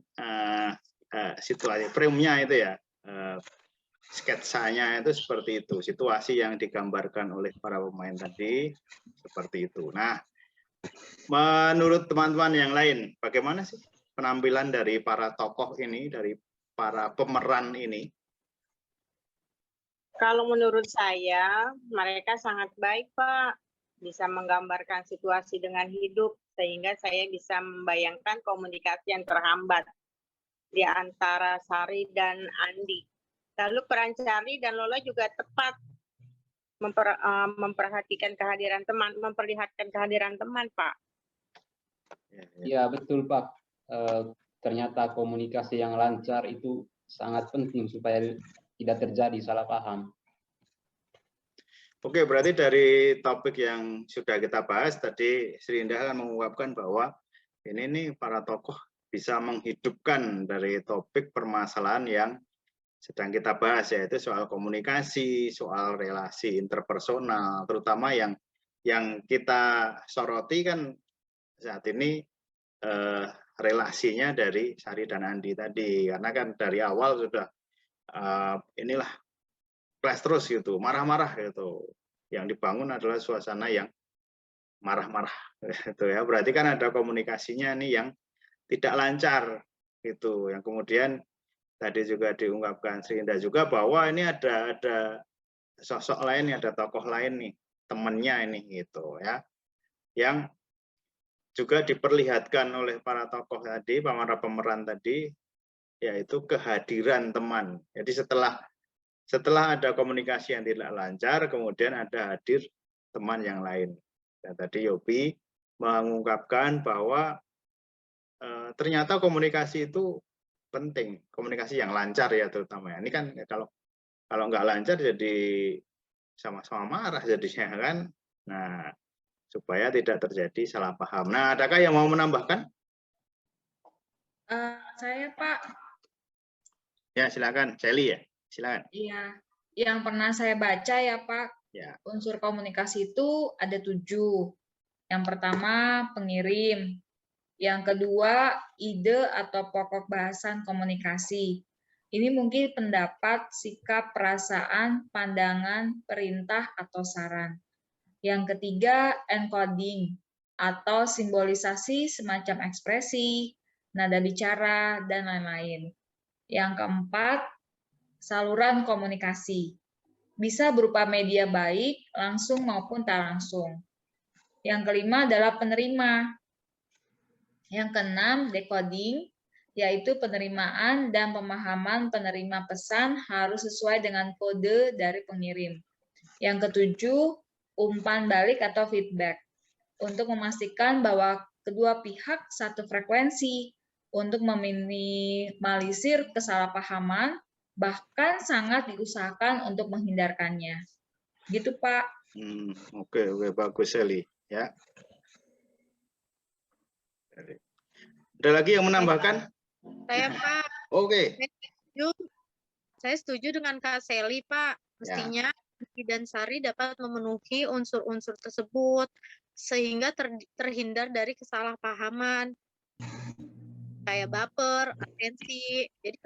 situasi frame-nya itu ya, sketsanya itu seperti itu, situasi yang digambarkan oleh para pemain tadi seperti itu. Nah, menurut teman-teman yang lain, bagaimana sih penampilan dari para tokoh ini, dari para pemeran ini? Kalau menurut saya, mereka sangat baik, Pak. Bisa menggambarkan situasi dengan hidup, sehingga saya bisa membayangkan komunikasi yang terhambat di antara Sari dan Andi. Lalu peran Sari dan Lola juga tepat memperhatikan kehadiran teman, memperlihatkan kehadiran teman, Pak. Iya, betul, Pak. Ternyata komunikasi yang lancar itu sangat penting supaya tidak terjadi salah paham. Oke, berarti dari topik yang sudah kita bahas tadi, Sri Indah kan mengungkapkan bahwa ini nih para tokoh bisa menghidupkan dari topik permasalahan yang sedang kita bahas, yaitu soal komunikasi, soal relasi interpersonal, terutama yang kita soroti kan saat ini relasinya dari Sari dan Andi tadi, karena kan dari awal sudah inilah clash terus gitu, marah-marah gitu. Yang dibangun adalah suasana yang marah-marah gitu ya. Berarti kan ada komunikasinya nih yang tidak lancar gitu. Yang kemudian tadi juga diungkapkan Sri Indah juga bahwa ini ada sosok lain, ada tokoh lain nih, temennya ini gitu ya. Yang juga diperlihatkan oleh para tokoh tadi, para pemeran tadi, yaitu kehadiran teman. Jadi setelah ada komunikasi yang tidak lancar, kemudian ada hadir teman yang lain. Dan tadi Yobi mengungkapkan bahwa ternyata komunikasi itu penting, komunikasi yang lancar ya terutama. Ini kan kalau nggak lancar jadi sama-sama marah jadinya kan. Nah, supaya tidak terjadi salah paham. Nah, adakah yang mau menambahkan? Saya, Pak. Ya, silakan. Sally ya. Silakan. Iya, yang pernah saya baca ya Pak, unsur komunikasi itu ada 7. Yang pertama pengirim, yang kedua ide atau pokok bahasan komunikasi. Ini mungkin pendapat, sikap, perasaan, pandangan, perintah, atau saran. Yang ketiga encoding atau simbolisasi semacam ekspresi, nada bicara, dan lain-lain. Yang keempat saluran komunikasi. Bisa berupa media baik, langsung maupun tak langsung. Yang kelima adalah penerima. Yang keenam, decoding, yaitu penerimaan dan pemahaman penerima pesan harus sesuai dengan kode dari pengirim. Yang ketujuh, umpan balik atau feedback, untuk memastikan bahwa kedua pihak satu frekuensi, untuk meminimalisir kesalahpahaman bahkan sangat diusahakan untuk menghindarkannya. Gitu, Pak. Oke, bagus Sally. Ya. Ada lagi yang menambahkan? Saya, Pak. Oke. Saya setuju dengan Kak Sally, Pak. Mestinya Andi dan Sari dapat memenuhi unsur-unsur tersebut sehingga terhindar dari kesalahpahaman kayak baper, atensi. Jadi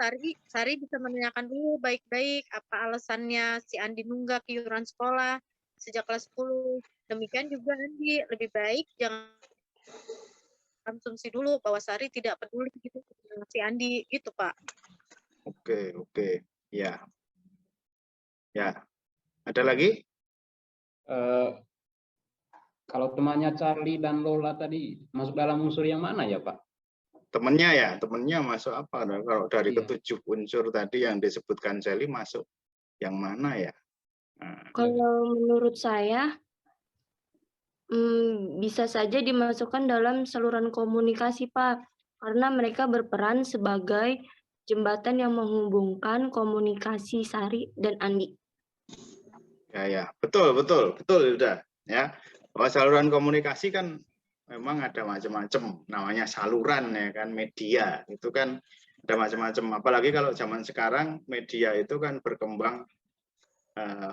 Sari bisa menanyakan dulu baik-baik apa alasannya si Andi nunggak iuran sekolah sejak kelas 10. Demikian juga Andi, lebih baik jangan konsumsi dulu bahwa Sari tidak peduli gitu dengan si Andi, gitu Pak. Oke. Ya. Ada lagi? Kalau temannya Charlie dan Lola tadi masuk dalam unsur yang mana ya, Pak? Temennya masuk apa? Kalau dari ketujuh unsur tadi yang disebutkan Sally masuk yang mana ya? Kalau menurut saya bisa saja dimasukkan dalam saluran komunikasi, Pak, karena mereka berperan sebagai jembatan yang menghubungkan komunikasi Sari dan Andi. Ya, betul, udah ya. Bahwa saluran komunikasi kan memang ada macam-macam, namanya saluran ya kan, media itu kan ada macam-macam. Apalagi kalau zaman sekarang media itu kan berkembang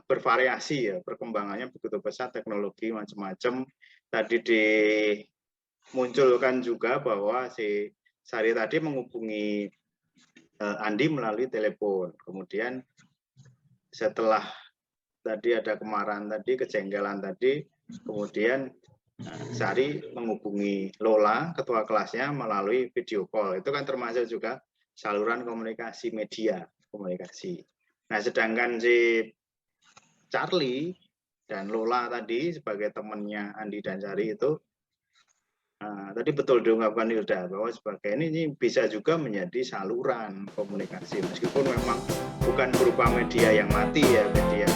bervariasi ya, perkembangannya begitu pesat, teknologi macam-macam. Tadi dimunculkan juga bahwa si Sari tadi menghubungi Andi melalui telepon. Kemudian setelah tadi ada kemarahan tadi, kejengkelan tadi, kemudian Sari menghubungi Lola, ketua kelasnya, melalui video call. Itu kan termasuk juga saluran komunikasi, media komunikasi. Nah, sedangkan si Charlie dan Lola tadi sebagai temannya Andi dan Sari itu, tadi betul diungkapkan Hilda, bahwa sebagai ini bisa juga menjadi saluran komunikasi. Meskipun memang bukan berupa media yang mati ya, media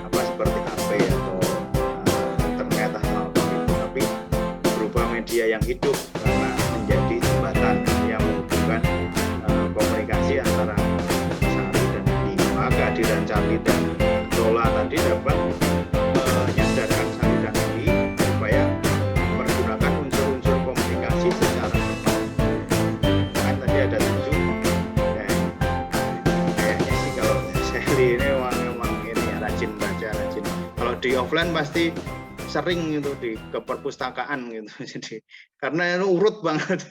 apa seperti HP atau internet atau apa itu, tapi berupa media yang hidup karena menjadi jembatan yang menghubungkan komunikasi antara Sari dan Andi. Maka kehadiran Charlie dan Lola tadi dapat menyadarkan Sari dan Andi supaya menggunakan unsur-unsur komunikasi secara tepat. Kan tadi ada 7. Kayaknya sih kalau Sally ini memang ini ya, rajin baca, rajin. Kalau di offline pasti sering itu ke perpustakaan gitu. Jadi karena itu urut banget.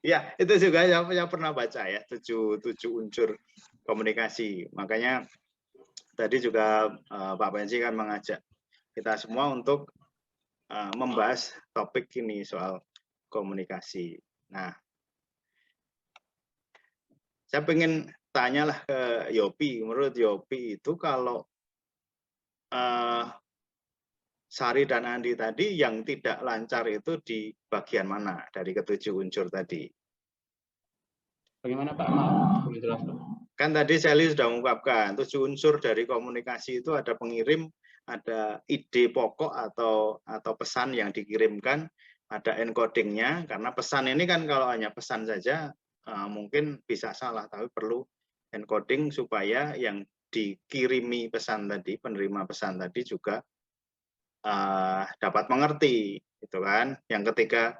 Ya, itu juga saya pernah baca ya, 7 unsur komunikasi. Makanya tadi juga Pak Pensi kan mengajak kita semua untuk membahas topik ini soal komunikasi. Nah, saya pengen tanyalah ke Yopi. Menurut Yopi itu kalau Sari dan Andi tadi yang tidak lancar itu di bagian mana dari ke-7 unsur tadi? Bagaimana Pak? Maaf, boleh jelaskan. Kan tadi Sally sudah mengungkapkan 7 unsur dari komunikasi itu ada pengirim, ada ide pokok atau pesan yang dikirimkan, ada encodingnya, karena pesan ini kan kalau hanya pesan saja mungkin bisa salah, tapi perlu encoding supaya yang dikirimi pesan tadi, penerima pesan tadi juga dapat mengerti, gitu kan. Yang ketiga,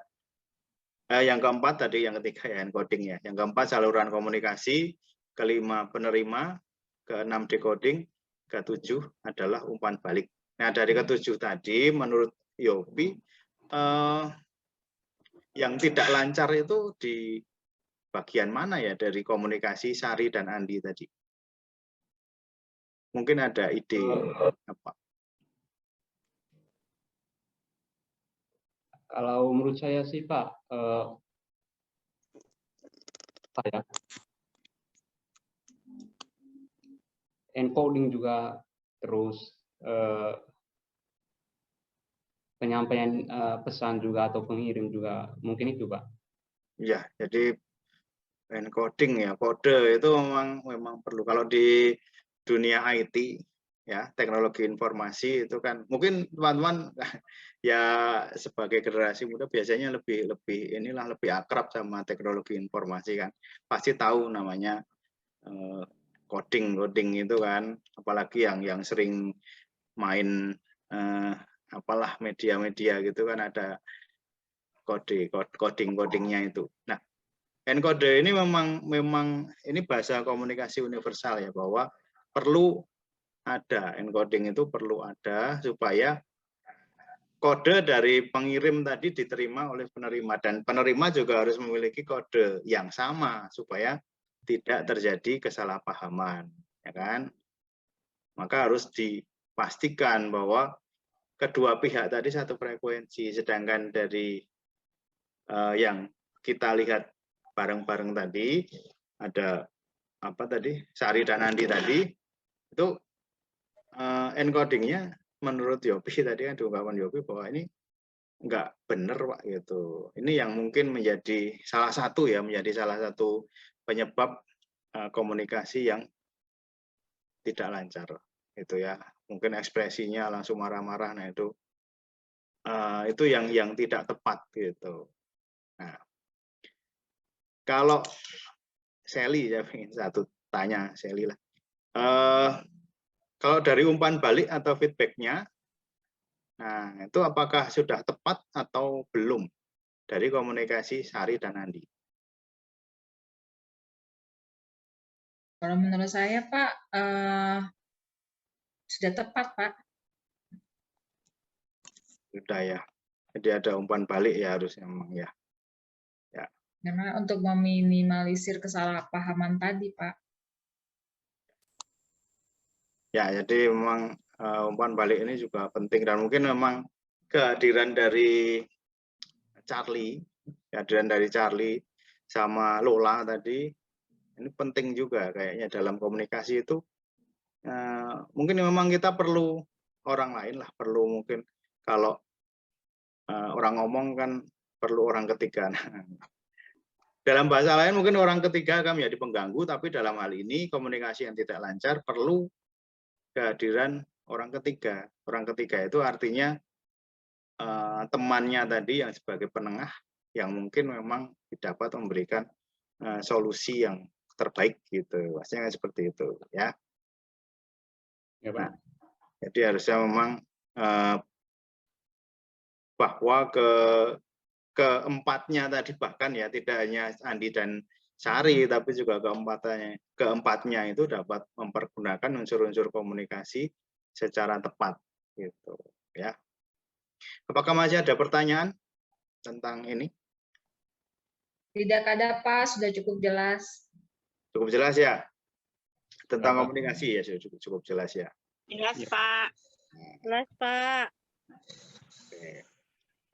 yang keempat tadi, yang ketiga ya encoding ya. Yang keempat saluran komunikasi, kelima penerima, keenam decoding, ke-7 adalah umpan balik. Nah, dari ke-7 tadi menurut Yopi yang tidak lancar itu di bagian mana ya dari komunikasi Sari dan Andi tadi? Mungkin ada ide apa? Kalau menurut saya sih Pak, encoding juga, terus penyampaian pesan juga atau pengirim juga, mungkin itu Pak. Ya, jadi encoding ya, kode itu memang perlu. Kalau di dunia IT ya, teknologi informasi itu kan mungkin teman-teman ya sebagai generasi muda biasanya lebih akrab sama teknologi informasi kan. Pasti tahu namanya coding itu kan, apalagi yang sering main apalah media-media gitu kan ada codingnya itu. Nah, enkode ini memang ini bahasa komunikasi universal ya, bahwa perlu ada encoding, itu perlu ada supaya kode dari pengirim tadi diterima oleh penerima, dan penerima juga harus memiliki kode yang sama supaya tidak terjadi kesalahpahaman, ya kan? Maka harus dipastikan bahwa kedua pihak tadi satu frekuensi, sedangkan dari yang kita lihat bareng-bareng tadi ada apa tadi, Sari dan Andi tadi, itu encodingnya menurut Yopi tadi kan, diungkapkan Yopi bahwa ini nggak benar Pak gitu. Ini yang mungkin menjadi salah satu ya, menjadi salah satu penyebab komunikasi yang tidak lancar itu ya. Mungkin ekspresinya langsung marah-marah, nah itu yang tidak tepat gitu. Nah, kalau Sally, saya ingin satu tanya Sally lah. Kalau dari umpan balik atau feedbacknya, nah itu apakah sudah tepat atau belum dari komunikasi Sari dan Andi? Kalau menurut saya Pak, sudah tepat Pak. Sudah ya. Jadi ada umpan balik ya harusnya memang ya. Ya. Karena untuk meminimalisir kesalahpahaman tadi Pak. Ya, jadi memang umpan balik ini juga penting, dan mungkin memang kehadiran dari Charlie sama Lola tadi ini penting juga kayaknya dalam komunikasi itu. Mungkin memang kita perlu orang lain lah, perlu mungkin kalau orang ngomong kan perlu orang ketiga. Dalam bahasa lain mungkin orang ketiga akan menjadi pengganggu, tapi dalam hal ini komunikasi yang tidak lancar perlu kehadiran orang ketiga. Orang ketiga itu artinya temannya tadi yang sebagai penengah, yang mungkin memang dapat memberikan solusi yang terbaik gitu. Maksudnya seperti itu ya. Ya Pak. Jadi harusnya memang bahwa keempatnya tadi, bahkan ya tidak hanya Andi dan Sari, tapi juga keempatnya itu dapat mempergunakan unsur-unsur komunikasi secara tepat gitu ya. Apakah masih ada pertanyaan tentang ini? Tidak ada Pak, sudah cukup jelas. Cukup jelas ya? Tentang komunikasi ya sudah cukup jelas ya. Jelas Pak. Jelas Pak. Oke.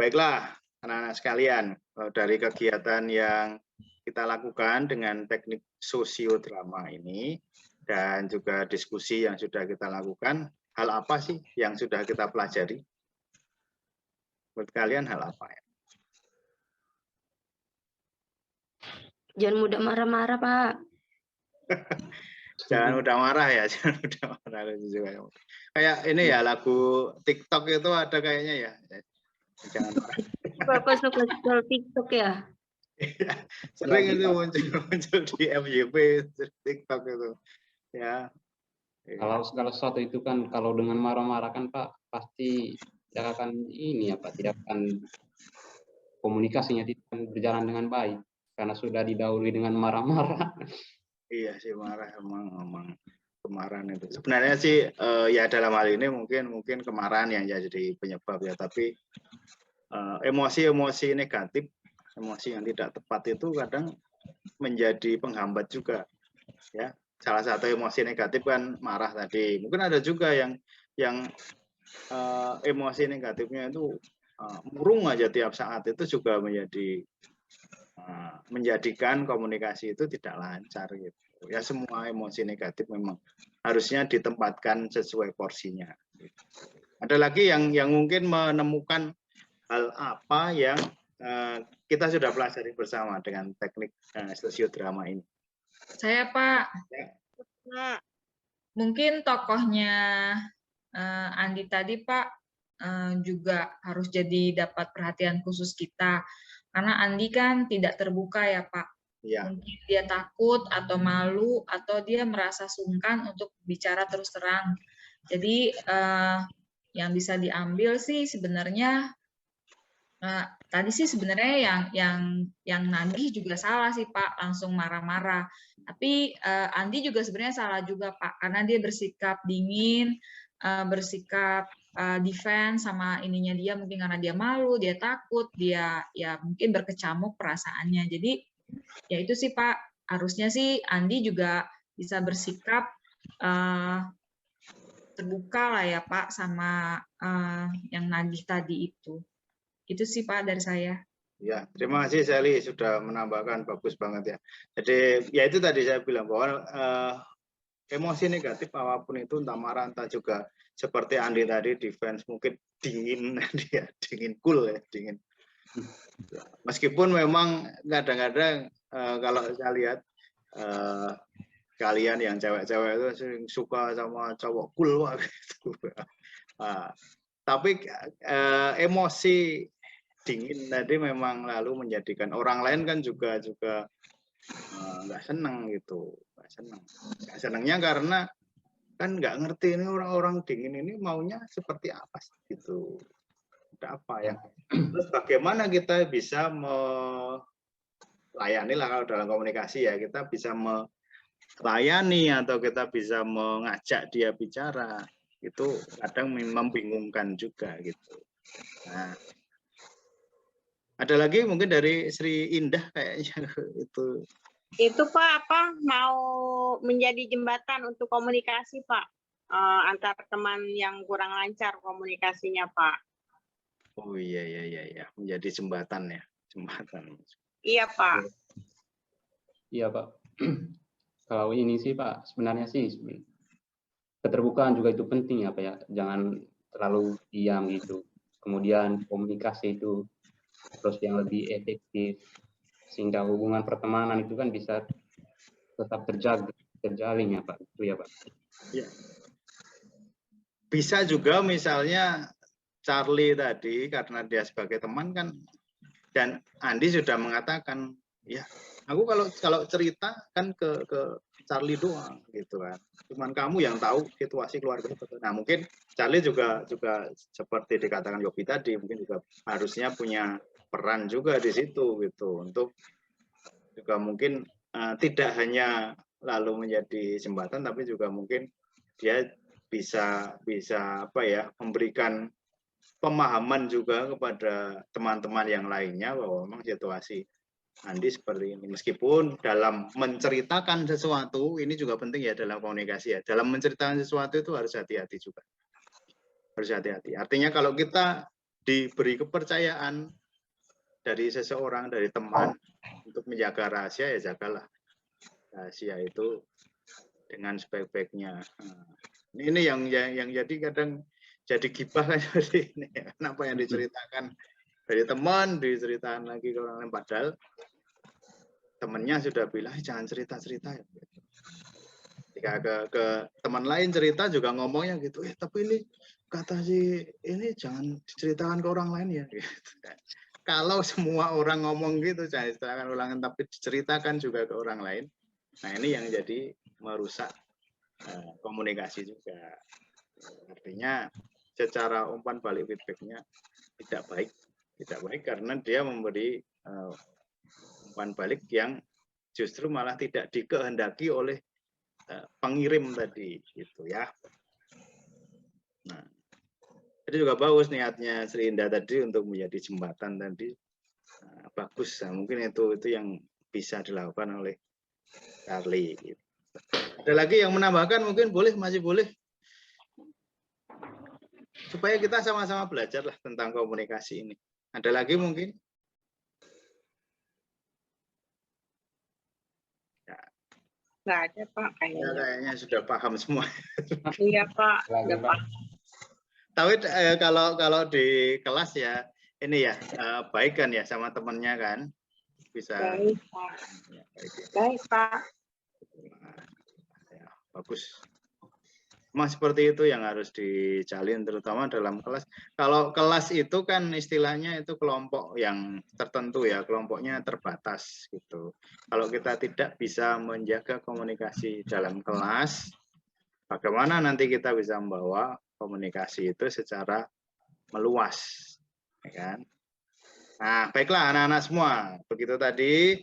Baiklah anak-anak sekalian, dari kegiatan yang kita lakukan dengan teknik sosiodrama ini dan juga diskusi yang sudah kita lakukan, hal apa sih yang sudah kita pelajari? Menurut kalian hal apa ya? Jangan mudah marah-marah, Pak. Jangan mudah marah ya, jangan mudah marah. Kayak ini ya, lagu TikTok itu ada kayaknya ya. Jangan marah. Bapak suka scroll TikTok ya? Sering itu muncul di FYP, TikTok itu. Ya. Kalau segala sesuatu itu kan kalau dengan marah-marah kan Pak pasti tidak akan ini ya Pak, tidak akan komunikasinya tidak akan berjalan dengan baik karena sudah didahului dengan marah-marah. Iya sih, marah emang kemarahan itu. Sebenarnya sih ya dalam hal ini mungkin kemarahan yang jadi penyebab ya, tapi emosi-emosi negatif, emosi yang tidak tepat itu kadang menjadi penghambat juga ya. Salah satu emosi negatif kan marah tadi. Mungkin ada juga yang emosi negatifnya itu murung aja tiap saat, itu juga menjadikan komunikasi itu tidak lancar gitu. Ya semua emosi negatif memang harusnya ditempatkan sesuai porsinya. Gitu. Ada lagi yang mungkin menemukan hal apa yang kita sudah pelajari bersama dengan teknik sosiodrama ini? Saya Pak. Pak. Mungkin tokohnya Andi tadi Pak juga harus jadi dapat perhatian khusus kita. Karena Andi kan tidak terbuka ya Pak. Ya. Mungkin dia takut atau malu atau dia merasa sungkan untuk bicara terus terang. Jadi yang bisa diambil sih sebenarnya tadi sih sebenarnya yang nagih juga salah sih Pak, langsung marah-marah. Tapi Andi juga sebenarnya salah juga Pak, karena dia bersikap dingin, bersikap defense sama ininya dia, mungkin karena dia malu, dia takut, dia ya mungkin berkecamuk perasaannya. Jadi ya itu sih Pak, harusnya sih Andi juga bisa bersikap terbuka lah ya Pak sama yang nagih tadi itu. Itu sih Pak dari saya. Ya, terima kasih Sally sudah menambahkan, bagus banget ya. Jadi ya itu tadi saya bilang bahwa emosi negatif apapun itu, entah marah, entah juga seperti Andi tadi defense mungkin dingin, dia dingin cool ya, dingin. Meskipun memang kadang-kadang kalau saya lihat kalian yang cewek-cewek itu sering suka sama cowok cool gitu. Tapi emosi dingin tadi memang lalu menjadikan orang lain kan juga nggak senang gitu, nggak senangnya karena kan nggak ngerti ini orang-orang dingin ini maunya seperti apa gitu. Apa ya? Terus bagaimana kita bisa melayani lah kalau dalam komunikasi ya, kita bisa melayani atau kita bisa mengajak dia bicara, itu kadang membingungkan juga gitu. Nah, ada lagi mungkin dari Sri Indah kayaknya itu. Itu Pak mau menjadi jembatan untuk komunikasi Pak antar teman yang kurang lancar komunikasinya Pak. Oh iya menjadi jembatan ya, jembatan. Iya Pak. Iya Pak. Kalau ini sih Pak, sebenarnya sih keterbukaan juga itu penting ya Pak ya. Jangan terlalu diam gitu. Kemudian komunikasi itu terus yang lebih efektif sehingga hubungan pertemanan itu kan bisa tetap terjalin ya Pak. Itu ya Pak. Ya. Bisa juga misalnya Charlie tadi karena dia sebagai teman kan, dan Andi sudah mengatakan ya aku kalau cerita kan ke Charlie doang gitu kan, cuman kamu yang tahu situasi keluarga itu. Nah mungkin Charlie juga seperti dikatakan Yopi tadi, mungkin juga harusnya punya peran juga di situ gitu, untuk juga mungkin tidak hanya lalu menjadi jembatan, tapi juga mungkin dia bisa apa ya, memberikan pemahaman juga kepada teman-teman yang lainnya bahwa memang situasi Andi seperti ini. Meskipun dalam menceritakan sesuatu, ini juga penting ya dalam komunikasi ya. Dalam menceritakan sesuatu itu harus hati-hati juga. Harus hati-hati. Artinya kalau kita diberi kepercayaan dari seseorang, dari teman, untuk menjaga rahasia, ya jagalah rahasia itu dengan sebaik-baiknya. Ini yang jadi kadang jadi gibah kan seperti ini. Kenapa yang diceritakan dari teman diceritakan lagi ke orang lain, padahal temannya sudah bilang jangan cerita-cerita ya. Ketika ke teman lain cerita juga ngomongnya gitu, tapi ini kata si ini jangan diceritakan ke orang lain ya. Gitu. Kalau semua orang ngomong gitu jangan diceritakan ke orang lain, tapi diceritakan juga ke orang lain. Nah ini yang jadi merusak komunikasi juga. Artinya secara umpan balik feedbacknya tidak baik karena dia memberi umpan balik yang justru malah tidak dikehendaki oleh pengirim tadi gitu ya. Nah, itu juga bagus niatnya Sri Indah tadi untuk menjadi jembatan tadi, bagus. Nah, mungkin itu yang bisa dilakukan oleh Charlie. Gitu. Ada lagi yang menambahkan mungkin masih boleh. Supaya kita sama-sama belajar lah tentang komunikasi ini. Ada lagi mungkin? Ya. Nggak ada Pak kayaknya. Ya, kayaknya sudah paham semua. Iya Pak. Sudah paham. Tapi kalau di kelas ya ini ya baik kan ya sama temennya kan bisa. Baik Pak. Ya, baik Pak. Ya, bagus. Memang seperti itu yang harus dijalin, terutama dalam kelas. Kalau kelas itu kan istilahnya itu kelompok yang tertentu ya, kelompoknya terbatas gitu. Kalau kita tidak bisa menjaga komunikasi dalam kelas, bagaimana nanti kita bisa membawa komunikasi itu secara meluas, ya kan? Nah, baiklah anak-anak semua, begitu tadi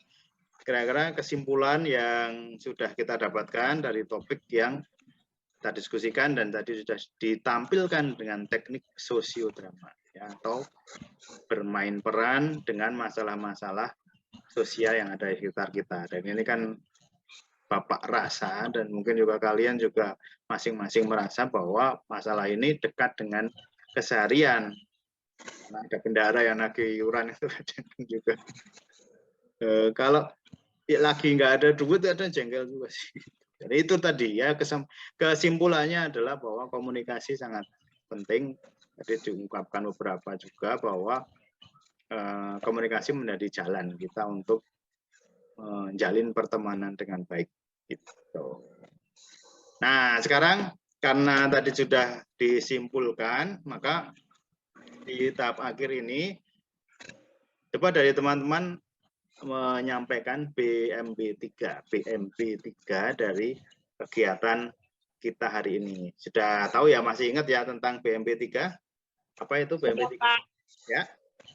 kira-kira kesimpulan yang sudah kita dapatkan dari topik yang kita diskusikan dan tadi sudah ditampilkan dengan teknik sosiodrama ya, atau bermain peran dengan masalah-masalah sosial yang ada di sekitar kita. Dan ini kan Bapak rasa dan mungkin juga kalian juga masing-masing merasa bahwa masalah ini dekat dengan keseharian. Nah, ada bendara yang nagih iuran itu juga. Kalau lagi nggak ada duit ada jengkel juga sih. Jadi itu tadi ya kesimpulannya adalah bahwa komunikasi sangat penting. Tadi diungkapkan beberapa juga bahwa komunikasi menjadi jalan kita untuk menjalin pertemanan dengan baik. Gitu. Nah sekarang karena tadi sudah disimpulkan, maka di tahap akhir ini coba dari teman-teman menyampaikan BMB3 dari kegiatan kita hari ini. Sudah tahu ya, masih ingat ya tentang BMB3? Apa itu BMB3? Ya.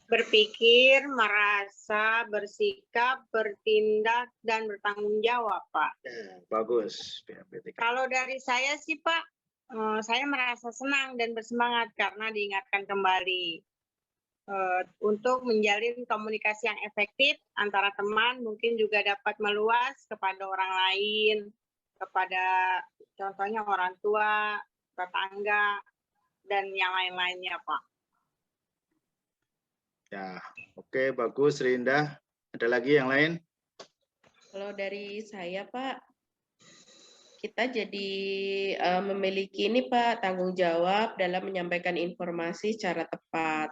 Berpikir, merasa, bersikap, bertindak, dan bertanggung jawab, Pak. Ya, bagus BMB3. Kalau dari saya sih, Pak, saya merasa senang dan bersemangat karena diingatkan kembali untuk menjalin komunikasi yang efektif antara teman, mungkin juga dapat meluas kepada orang lain, kepada contohnya orang tua, tetangga, dan yang lain-lainnya, Pak. Ya, oke, bagus, Rinda. Ada lagi yang lain? Kalau dari saya, Pak, kita jadi memiliki ini, Pak, tanggung jawab dalam menyampaikan informasi secara tepat.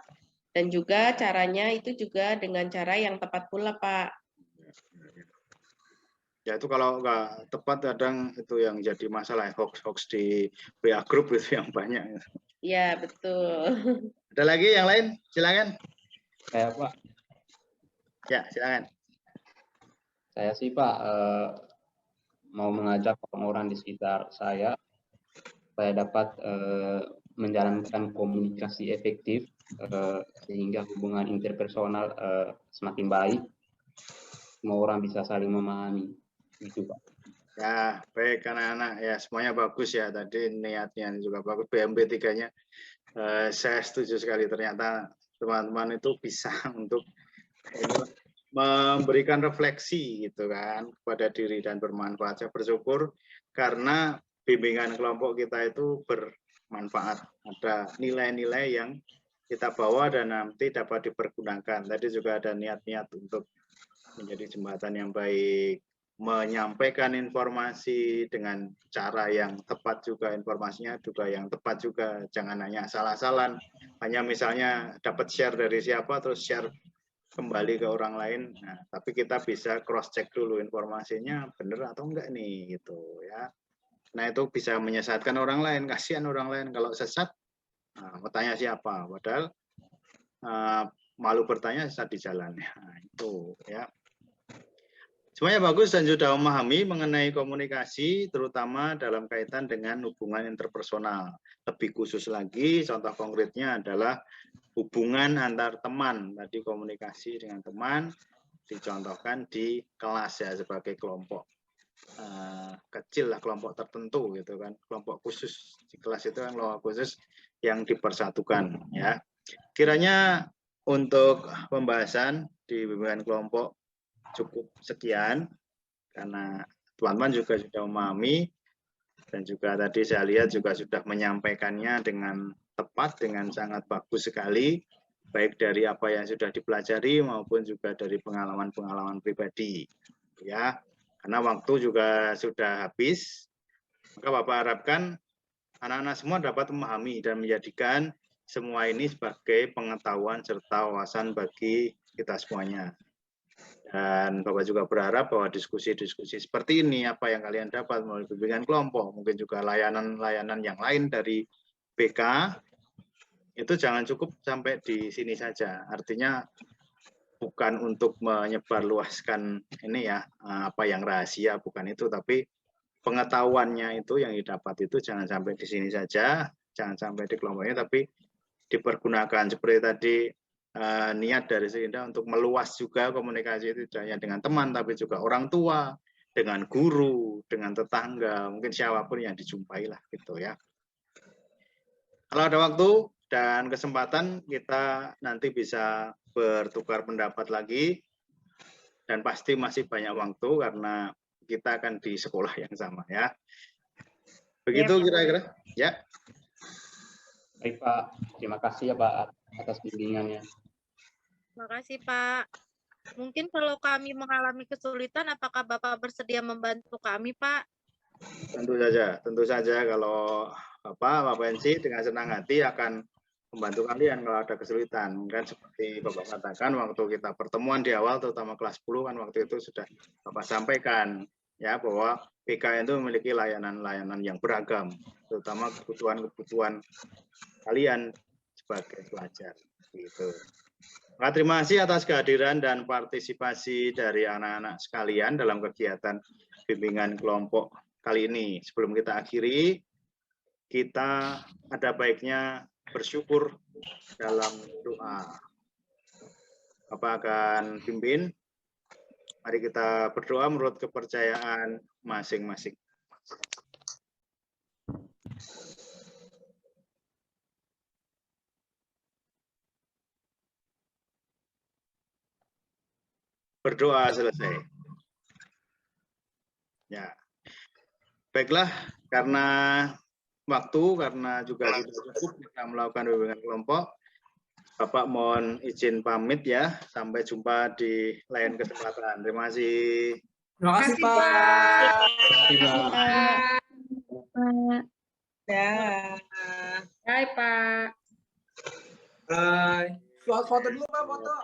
Dan juga caranya itu juga dengan cara yang tepat pula, Pak. Ya itu kalau nggak tepat kadang itu yang jadi masalah, hoax-hoax di WA Group itu yang banyak. Iya, betul. Ada lagi yang lain? Silakan. Saya Pak. Ya, silakan. Saya sih Pak mau mengajak orang-orang di sekitar saya supaya dapat menjalankan komunikasi efektif sehingga hubungan interpersonal semakin baik, semua orang bisa saling memahami, gitu Pak. Ya, baik anak-anak ya, semuanya bagus ya, tadi niatnya juga bagus, BMB3-nya saya setuju sekali, ternyata teman-teman itu bisa untuk memberikan refleksi gitu kan kepada diri dan bermanfaat. Saya bersyukur karena bimbingan kelompok kita itu bermanfaat, ada nilai-nilai yang kita bawa dan nanti dapat dipergunakan. Tadi juga ada niat-niat untuk menjadi jembatan yang baik, menyampaikan informasi dengan cara yang tepat juga, informasinya juga yang tepat juga, jangan hanya asal-asalan, hanya misalnya dapat share dari siapa terus share kembali ke orang lain. Nah, tapi kita bisa cross check dulu informasinya benar atau enggak nih gitu ya. Nah itu bisa menyesatkan orang lain, kasihan orang lain kalau sesat. Nah, mau tanya siapa? Padahal malu bertanya sesat di jalan. Nah, itu ya. Semuanya bagus dan sudah memahami mengenai komunikasi, terutama dalam kaitan dengan hubungan interpersonal. Lebih khusus lagi, contoh konkretnya adalah hubungan antar teman. Tadi komunikasi dengan teman dicontohkan di kelas ya sebagai kelompok kecil lah, kelompok tertentu gitu kan, kelompok khusus di kelas itu kan kelompok khusus yang dipersatukan ya. Kiranya untuk pembahasan di bimbingan kelompok cukup sekian karena teman-teman juga sudah memahami dan juga tadi saya lihat juga sudah menyampaikannya dengan tepat, dengan sangat bagus sekali, baik dari apa yang sudah dipelajari maupun juga dari pengalaman-pengalaman pribadi ya. Karena waktu juga sudah habis, maka Bapak harapkan anak-anak semua dapat memahami dan menjadikan semua ini sebagai pengetahuan serta wawasan bagi kita semuanya. Dan Bapak juga berharap bahwa diskusi-diskusi seperti ini, apa yang kalian dapat melalui bimbingan kelompok, mungkin juga layanan-layanan yang lain dari BK, itu jangan cukup sampai di sini saja. Artinya bukan untuk menyebarluaskan ini ya, apa yang rahasia, bukan itu, tapi pengetahuannya itu yang didapat itu jangan sampai di sini saja, jangan sampai di kelompoknya, tapi dipergunakan seperti tadi niat dari Serinda untuk meluas juga komunikasi itu tidak hanya dengan teman, tapi juga orang tua, dengan guru, dengan tetangga, mungkin siapapun yang dijumpai lah gitu ya. Kalau ada waktu dan kesempatan kita nanti bisa bertukar pendapat lagi, dan pasti masih banyak waktu karena kita akan di sekolah yang sama ya. Begitu kira-kira ya. Baik Pak, terima kasih ya Pak atas bimbingannya. Terima kasih Pak. Mungkin kalau kami mengalami kesulitan, apakah Bapak bersedia membantu kami Pak? Tentu saja kalau Bapak Ensi dengan senang hati akan membantu kalian kalau ada kesulitan. Kan seperti Bapak katakan waktu kita pertemuan di awal, terutama kelas 10 kan waktu itu sudah Bapak sampaikan ya bahwa PK itu memiliki layanan-layanan yang beragam, terutama kebutuhan-kebutuhan kalian sebagai pelajar. Gitu. Nah, terima kasih atas kehadiran dan partisipasi dari anak-anak sekalian dalam kegiatan bimbingan kelompok kali ini. Sebelum kita akhiri, kita ada baiknya bersyukur dalam doa. Bapak akan pimpin. Mari kita berdoa menurut kepercayaan masing-masing. Berdoa selesai. Ya. Baiklah, karena waktu, karena juga sudah cukup kita melakukan bimbingan kelompok, Bapak mohon izin pamit ya. Sampai jumpa di lain kesempatan. Terima kasih. Terima kasih Pak. Bye Pak. Bye. Foto dulu Pak, foto.